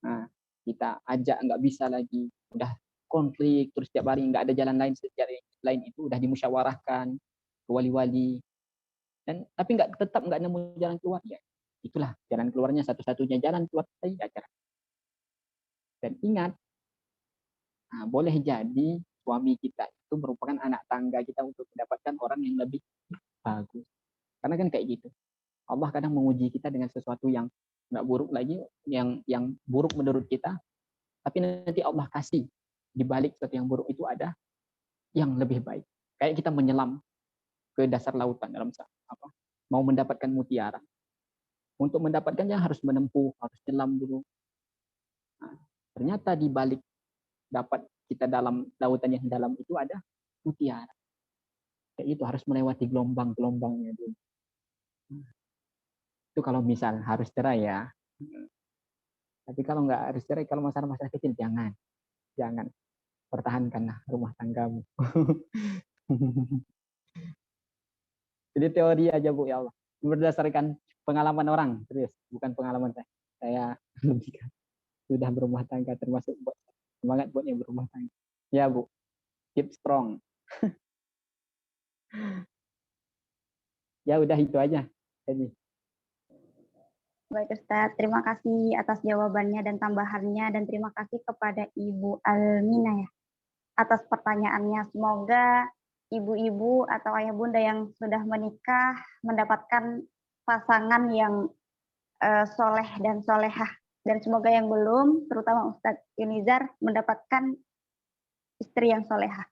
Nah, kita ajak nggak bisa lagi, udah konflik terus tiap hari, nggak ada jalan lain lain itu udah dimusyawarahkan ke wali-wali, dan tapi tetap nggak nemu jalan keluar ya. Itulah jalan keluarnya, satu-satunya jalan keluar saya acara. Dan ingat, boleh jadi suami kita itu merupakan anak tangga kita untuk mendapatkan orang yang lebih bagus. Karena kan kayak gitu. Allah kadang menguji kita dengan sesuatu yang nggak buruk lagi, yang buruk menurut kita, tapi nanti Allah kasih di balik sesuatu yang buruk itu ada yang lebih baik. Kayak kita menyelam ke dasar lautan dalam mau mendapatkan mutiara. Untuk mendapatkannya harus menempuh, harus nyelam dulu. Nah, ternyata di balik dapat kita dalam lautan yang dalam itu ada mutiara. Kayak itu harus melewati gelombang-gelombangnya dulu. Itu kalau misal harus cerai ya. Tapi kalau nggak harus cerai, kalau masalah-masalah kecil jangan pertahankanlah rumah tanggamu. Jadi teori aja Bu, ya Allah. Berdasarkan pengalaman orang, serius, bukan pengalaman saya. Saya sudah berumah tangga, termasuk buat semangat buat yang berumah tangga. Ya Bu, keep strong. Ya udah itu aja. Jadi. Baik Ustadz, terima kasih atas jawabannya dan tambahannya, dan terima kasih kepada Ibu Almina ya atas pertanyaannya. Semoga ibu-ibu atau ayah bunda yang sudah menikah mendapatkan pasangan yang soleh dan solehah, dan semoga yang belum, terutama Ustadz Yunizar, mendapatkan istri yang solehah.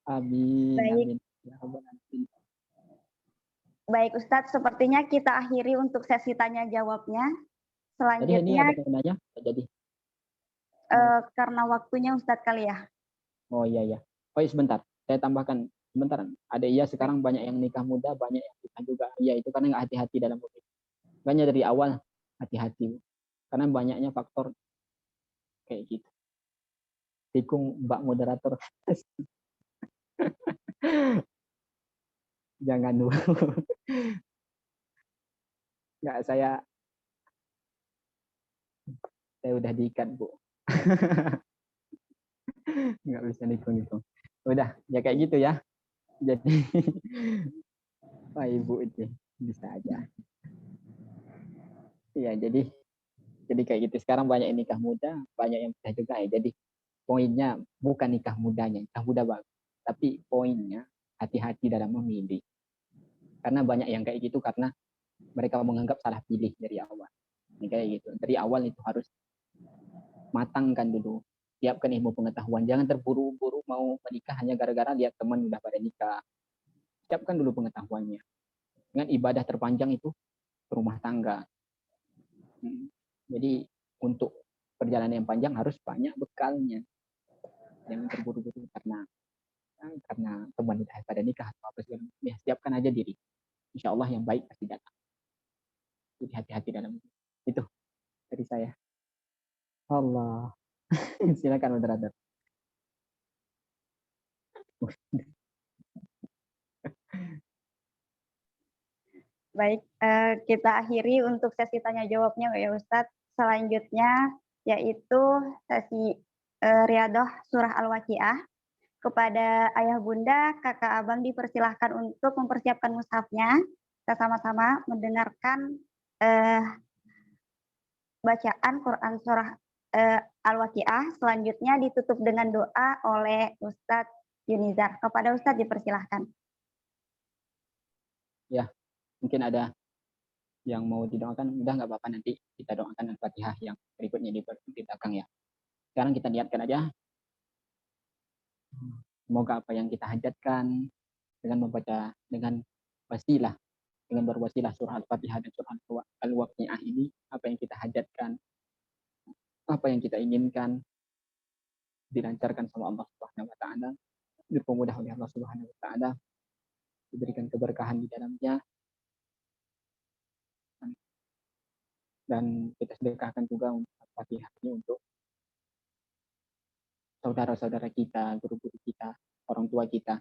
Amin. Baik. Amin. Baik Ustadz, sepertinya kita akhiri untuk sesi tanya jawabnya. Jadi ini Selanjutnya, ada yang nanya? Jadi. Karena waktunya Ustadz kali ya. Oh iya. Oh iya, sebentar, saya tambahkan sebentar. Ada iya sekarang banyak yang nikah muda, banyak yang nikah juga. Iya itu karena nggak hati-hati dalam memilih. Makanya dari awal hati-hati. Karena banyaknya faktor kayak gitu. Tikung Mbak moderator. Jangan dulu. Nggak, saya udah diikat Bu. Nggak bisa hitung-hitung. Udah, ya kayak gitu ya. Jadi, Pak Ibu itu bisa aja. Iya, jadi kayak gitu. Sekarang banyak yang nikah muda, banyak yang nikah juga ya. Jadi poinnya bukan nikah mudanya, nikah muda bagus. Tapi poinnya hati-hati dalam memilih. Karena banyak yang kayak gitu karena mereka menganggap salah pilih dari awal. Ini kayak gitu. Dari awal itu harus matangkan dulu. Siapkan ilmu pengetahuan. Jangan terburu-buru mau menikah hanya gara-gara lihat teman udah pada nikah. Siapkan dulu pengetahuannya. Dengan ibadah terpanjang itu rumah tangga. Jadi untuk perjalanan yang panjang harus banyak bekalnya. Jangan terburu-buru karena teman udah pada nikah atau apa segala macam. Ya, siapkan aja diri. Insya Allah yang baik pasti datang. Jadi hati-hati dalam itu dari saya. Allah. Silakan moderator. Baik, kita akhiri untuk sesi tanya jawabnya ya Ustadz. Selanjutnya yaitu sesi Riyadah Surah Al-Waqiah. Kepada ayah bunda, kakak abang dipersilahkan untuk mempersiapkan mushafnya. Kita sama-sama mendengarkan bacaan Quran Surah Al-Waqiah. Selanjutnya ditutup dengan doa oleh Ustadz Yunizar. Kepada Ustadz dipersilahkan. Ya, mungkin ada yang mau didoakan, udah nggak apa-apa, nanti kita doakan Al-Fatihah yang berikutnya di belakang ya. Sekarang kita niatkan aja. Semoga apa yang kita hajatkan dengan membaca dengan wasilah, dengan berwasilah surah Al-Fatihah dan surah Al-Waqiah ini, apa yang kita hajatkan, apa yang kita inginkan dilancarkan sama Allah Subhanahu wa taala, dipermudah oleh Allah Subhanahu wa taala, diberikan keberkahan di dalamnya, dan kita sedekahkan juga untuk Al-Fatihah ini untuk saudara-saudara kita, guru-guru kita, orang tua kita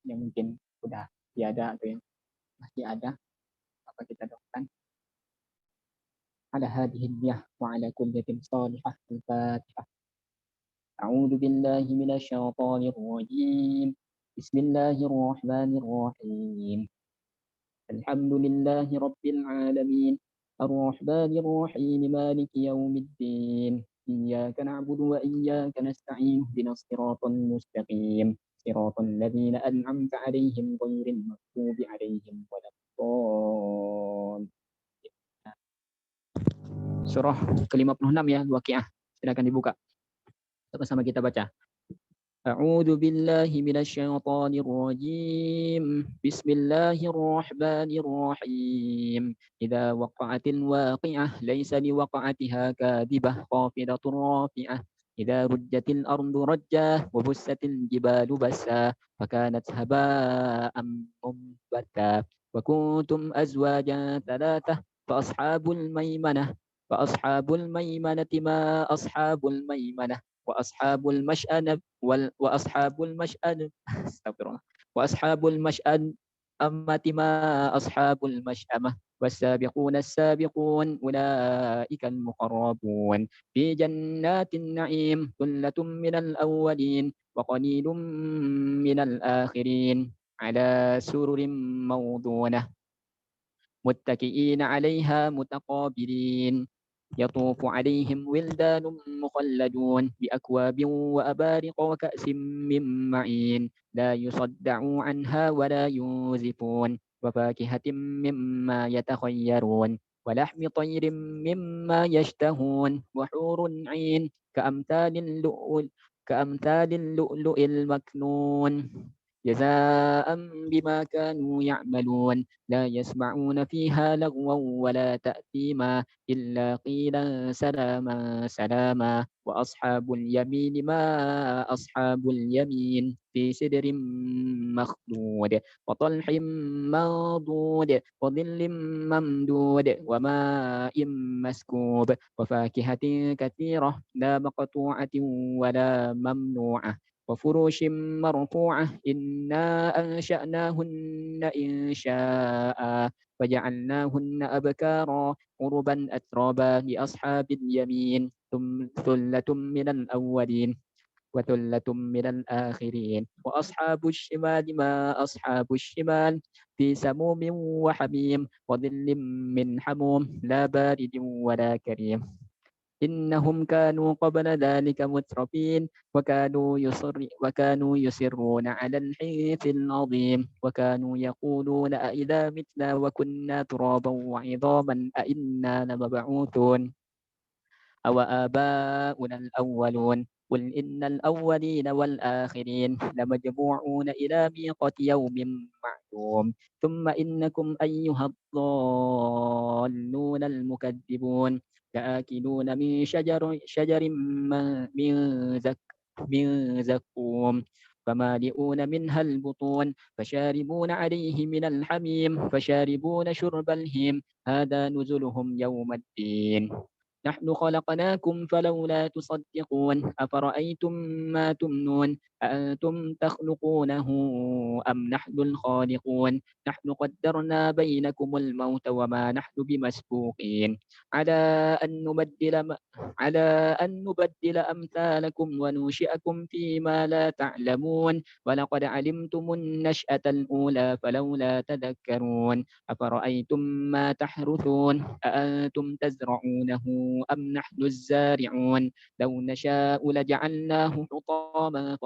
yang mungkin sudah tiada atau yang masih ada, apa kita doakan. Ala hadhihi niyah wa ala kulli salihah al-Fatihah. A'udzu billahi minasyaitonir rajim. Bismillahirrahmanirrahim. Alhamdulillahi rabbil alamin. Ar-Rahmanir Rahim. Maliki yaumiddin. إياك نعبد وإياك نستعين اهدنا الصراط المستقيم صراط الذين أنعمت عليهم غير المغضوب عليهم ولا الضالين. Surah ke-56 ya, Waqiah. Silakan dibuka. Sama-sama kita baca. أعوذ بالله من الشيطان الرجيم بسم الله الرحمن الرحيم إذا وقعت الواقعة ليس لوقعتها كاذبة خافضة رافعة إذا رجت الأرض رجا وبست الجبال بسا فكانت هباء منبتا وكنتم أزواجا ثلاثة فأصحاب الميمنة ما أصحاب الميمنة وأصحاب المشأمة وأصحاب المشأمة استغفر الله وأصحاب المشأمة ما أصحاب المشأمة والسابقون السابقون أولئك المقربون في جنات النعيم ثلة من الأولين وقليل من الآخرين على سرر موضونة متكئين عليها متقابلين يطوف عليهم ولدان مخلدون بأكواب وأبارق وكأس من معين لا يصدعوا عنها ولا ينزفون وفاكهة مما يتخيرون ولحم طير مما يشتهون وحور عين كأمثال اللؤلؤ المكنون جزاء بما كانوا يعملون لا يسمعون فيها لغوا ولا تأثيما إلا قيلا سلاما سلاما وأصحاب اليمين ما أصحاب اليمين في سدر مخضود وطلح منضود وظل ممدود وماء مسكوب وفاكهة كثيرة لا مقطوعة ولا ممنوعة وفروش مرفوعة إنا أنشأناهن إن شاء وجعلناهن أبكارا عربا أترابا لأصحاب اليمين ثلة من الأولين وثلة من الآخرين وأصحاب الشمال ما أصحاب الشمال في سموم وحميم وظل من حموم لا بارد ولا كريم إنهم كانوا قبل ذلك مترفين وكانوا يصرون على الحنث العظيم وكانوا يقولون أئذا متنا وكنا ترابا وعظاما أئنا لمبعوثون أو آباؤنا الأولون قل إن الأولين والآخرين لمجموعون إلى ميقات يوم معلوم ثم إنكم أيها الضالون المكذبون لآكلون من شجر من زقوم فمالئون منها البطون فشاربون عليه من الحميم فشاربون شرب الهيم هذا نزلهم يوم الدين نحن خلقناكم فلولا تصدقون أفرأيتم ما تمنون أأنتم تخلقونه أم نحن الخالقون نحن قدرنا بينكم الموت وما نحن بمسبوقين على أن نبدل أمثالكم وننشئكم فيما لا تعلمون ولقد علمتم النشأة الأولى فلولا تذكرون أفرأيتم ما تحرثون أأنتم تزرعونه أم نحن الزارعون لو نشاء لجعلناه حطاما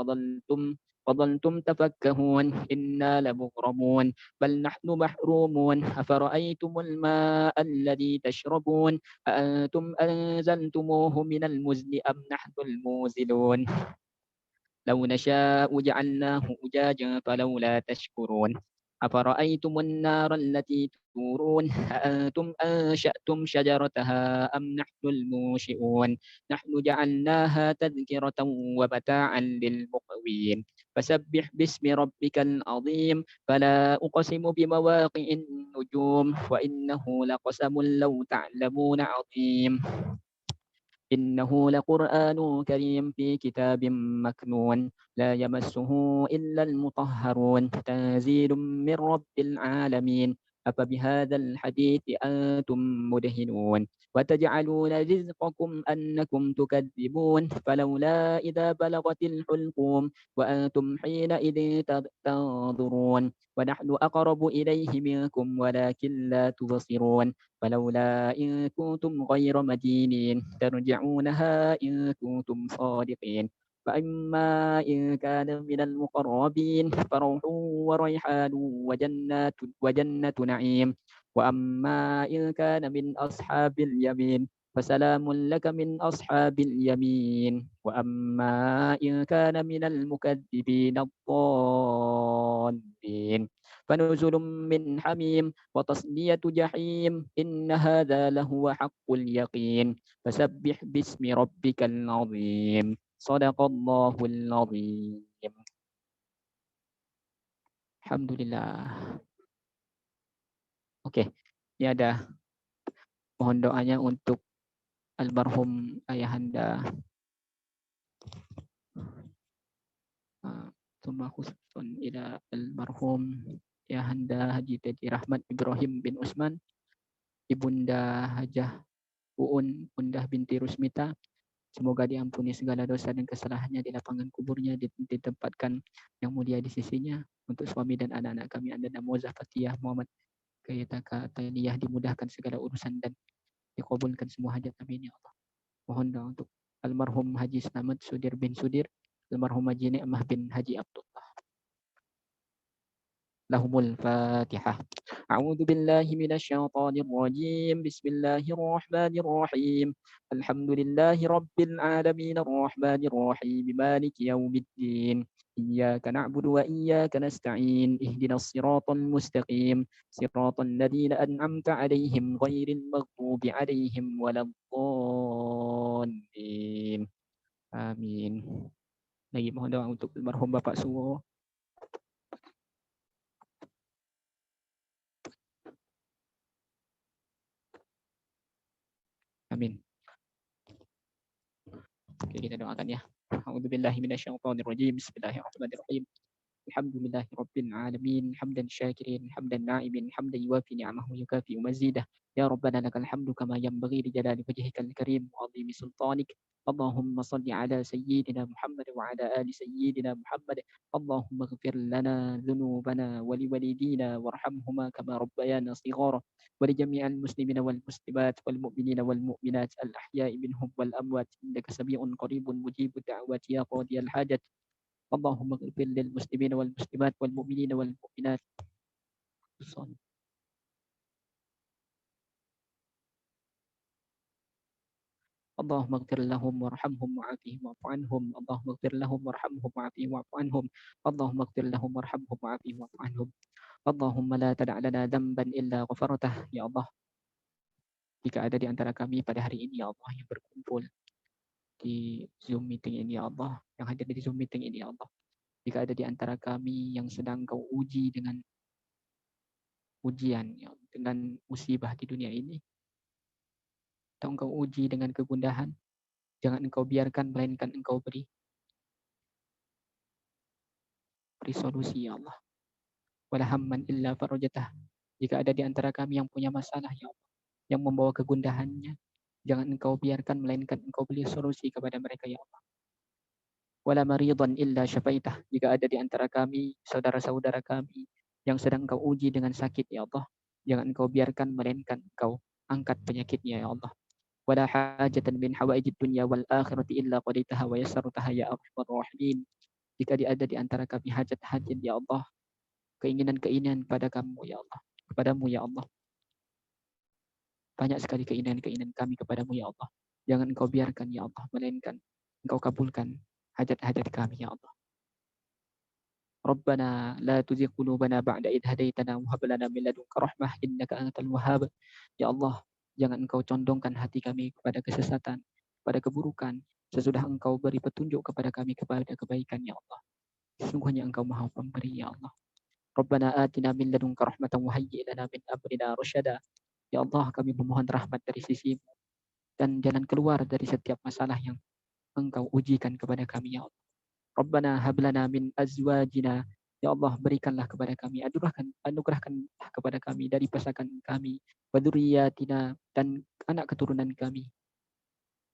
فظلتم تفكهون إنا لمغرمون بل نحن محرومون أفرأيتم الماء الذي تشربون أأنتم أنزلتموه من المزن أم نحن المنزلون لو نشاء جعلناه أجاجا فلولا تشكرون أفرأيتم النار التي تورون أأنتم أنشأتم شجرتها أم نحن المنشئون نحن جعلناها تذكرة ومتاعا للمقوين فسبح باسم ربك العظيم فلا أقسم بمواقع النجوم وإنه لقسم لو تعلمون عظيم إنه لقرآن كريم في كتاب مكنون لا يمسه إلا المطهرون تنزيل من رب العالمين أفبهذا الحديث أنتم مدهنون وتجعلون رزقكم أنكم تكذبون فلولا إذا بلغت الحلقوم وأنتم حينئذ تنظرون ونحن أقرب إليه منكم ولكن لا تبصرون فلولا إن كنتم غير مدينين ترجعونها إن كنتم صادقين فأما إن كان من المقربين فروح وريحان وجنة نعيم وأما إن كان من أصحاب اليمين فسلام لك من أصحاب اليمين وأما إن كان من المكذبين الضالين فنزل من حميم وتصلية جحيم إن هذا لهو حق اليقين فسبح باسم ربك العظيم صدق الله العظيم. Alhamdulillah. Oke, ini ada mohon doanya untuk almarhum ayahanda Tsumma khususun ila almarhum ayahanda Haji Teti Rahmat Ibrahim bin Usman, Ibunda Hajah Uun Undah binti Rusmita. Semoga diampuni segala dosa dan kesalahannya, di lapangan kuburnya ditempatkan yang mulia di sisinya. Untuk suami dan anak-anak kami Anda Namozah Fatiyah Muhammad Kayataka Taniyah dimudahkan segala urusan dan dikabulkan semua hajat amin ya Allah. Mohon doa untuk almarhum Haji Slamet Sudir bin Sudir, almarhum Haji Ni'mah bin Haji Abdullah. Lahumul Fatihah. A'udzu billahi minasyaitonir rajim. Bismillahirrahmanirrahim. Alhamdulillahi rabbil alamin arrahmanir rahim maliki yaumiddin. Iyyaka na'budu wa iyyaka nasta'in. Ihdinas siratal mustaqim. Siratal ladzina an'amta 'alaihim ghairil maghdubi 'alaihim waladdallin. Amin. Lagi mohon doa untuk almarhum Bapak Suwo. Amin. Oke, kita doakan ya. A'udzubillahi minasyaitonirrajim. Bismillahirrahmanirrahim. Alhamdulillahi rabbil alamin hamdan syakirin hamdan na'imin hamdan yuwafi ni'amahu yukafi mazidah. Ya Rabbana lakal hamdu kama yanbaghi li jalali wajhikal karim wa 'azimi sultanik. Allahumma salli ala sayyidina Muhammad wa ala ali sayyidina Muhammad. Allahumma ighfir lana dhunubana wa liwalidina warhamhuma kama rabbayana shighara. ولجميع المسلمين والمسلمات والمؤمنين والمؤمنات الأحياء منهم والأموات إنك سميع قريب مجيب الدعوات يا قاضي الحاجات. اللهم اغفر للمسلمين والمسلمات والمؤمنين والمؤمنات. اللهم اغفر لهم وارحمهم وعافهم واعف عنهم. اللهم اغفر لهم وارحمهم وعافهم واعف عنهم. اللهم اغفر لهم وارحمهم وعافهم واعف عنهم. اللهم لا تدع لنا ذنبا إلا غفرته. Ya Allah, jika ada di antara kami pada hari ini ya Allah yang berkumpul di Zoom meeting ini ya Allah, yang hadir di Zoom meeting ini ya Allah, jika ada di antara kami yang sedang Kau uji dengan ujian, ya, dengan musibah di dunia ini, atau Engkau uji dengan kegundahan, jangan Engkau biarkan, melainkan Engkau beri solusi ya Allah. Wala hamman illa farajatah. Jika ada di antara kami yang punya masalah ya Allah, yang membawa kegundahannya, jangan Engkau biarkan, melainkan Engkau beri solusi kepada mereka ya Allah. Wala maridan illa syafaitah. Jika ada di antara kami, saudara-saudara kami yang sedang Engkau uji dengan sakit ya Allah, jangan Engkau biarkan, melainkan Engkau angkat penyakitnya ya Allah. Wala hajatan min hawaijid dunya wal akhirati illa qadaitaha wa yassartaha ya arhamar rahimin. Jika ada di antara kami hajat-hajat ya Allah, keinginan-keinginan pada kamu ya Allah, kepadamu ya Allah. Banyak sekali keinginan-keinginan kami kepadamu ya Allah. Jangan Engkau biarkan ya Allah, melainkan Engkau kabulkan hajat-hajat kami ya Allah. Rabbana la tuzigh qulubana ba'da idh hadaitana wa hab lana min ladunka rahmah innaka antal wahhab. Ya Allah, jangan Engkau condongkan hati kami kepada kesesatan, kepada keburukan, sesudah Engkau beri petunjuk kepada kami kepada kebaikan ya Allah. Sesungguhnya Engkau Maha Pemberi ya Allah. Rabbana atina min ladunka rahmatan wa hayyi' lana min amrina rasyada. Ya Allah, kami memohon rahmat dari sisi-Mu dan jalan keluar dari setiap masalah yang Engkau ujikan kepada kami ya Allah. Rabbana hab lana min azwajina Ya Allah, berikanlah kepada kami, anugerahkanlah kepada kami dari pasangan kami, waduriyatina, dan anak keturunan kami,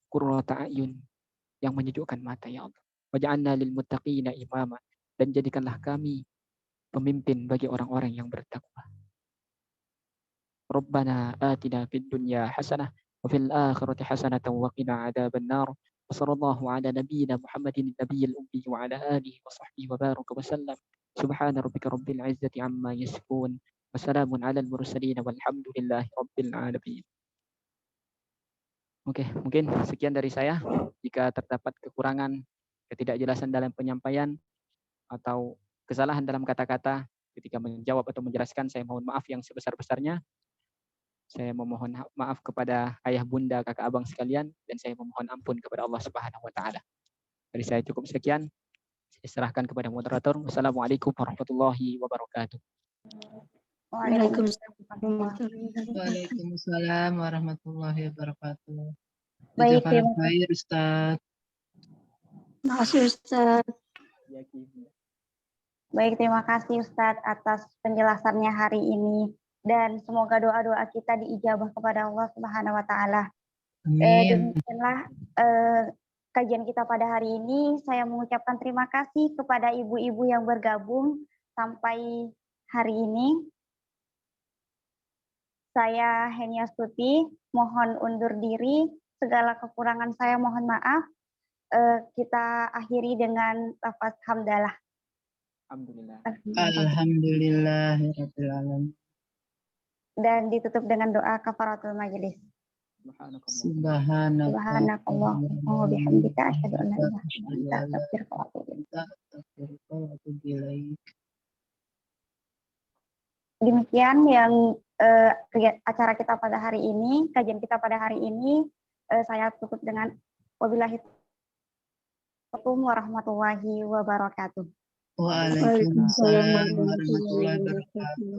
qurrata a'yun, yang menyejukkan mata, ya Allah. Waj'alna lil muttaqina imama, dan jadikanlah kami pemimpin bagi orang-orang yang bertakwa. Rabbana atina fid dunya hasanah wa fil akhirati hasanatan wa qina adzabannar. Wa sallallahu ala nabiyyina Muhammadin nabiyil ummi wa ala alihi wa sahbihi wa baraka wa sallam. Subhana rabbika rabbil izzati amma yasifun. Wa salamun alal mursalin walhamdulillahi rabbil alamin. Oke, mungkin sekian dari saya. Jika terdapat kekurangan, ketidakjelasan dalam penyampaian, atau kesalahan dalam kata-kata ketika menjawab atau menjelaskan, saya mohon maaf yang sebesar-besarnya. Saya memohon maaf kepada ayah, bunda, kakak, abang sekalian, dan saya memohon ampun kepada Allah Subhanahu wa taala. Dari saya cukup sekian. Saya serahkan kepada moderator. Wassalamualaikum warahmatullahi wabarakatuh. Waalaikumsalam warahmatullahi wabarakatuh. Baik, Jazakallah terima kasih. khair, Ustaz. Makasih Ustaz. Baik, terima kasih Ustadz atas penjelasannya hari ini, dan semoga doa-doa kita diijabah kepada Allah Subhanahu wa taala. Amin. Demikianlah kajian kita pada hari ini. Saya mengucapkan terima kasih kepada ibu-ibu yang bergabung sampai hari ini. Saya Henia Stuti, mohon undur diri. Segala kekurangan saya mohon maaf. Kita akhiri dengan lafaz hamdalah. Alhamdulillah. Alhamdulillahirabbil alamin. Dan ditutup dengan doa kafaratul majelis. Subhanakallah. Subhanakallahumma wa bihamdika asyhadu an la ilaha illa anta astaghfiruka wa atubu ilaik. Astaghfiruka wa atubu ilaik. Demikian yang acara kita pada hari ini, kajian kita pada hari ini. Saya tutup dengan wabillahi taufiq warahmatullahi wabarakatuh. Waalaikumsalam warahmatullahi wabarakatuh.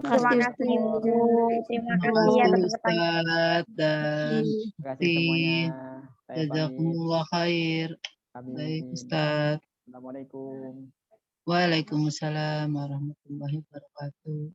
Terima kasih Ibu. Terima kasih atas pertanyaan. Ustaz dan Terima kasih semuanya. Saya pamit. jazakumullah khair. Amin. Baik, Ustaz. Assalamualaikum. Waalaikumsalam warahmatullahi wabarakatuh.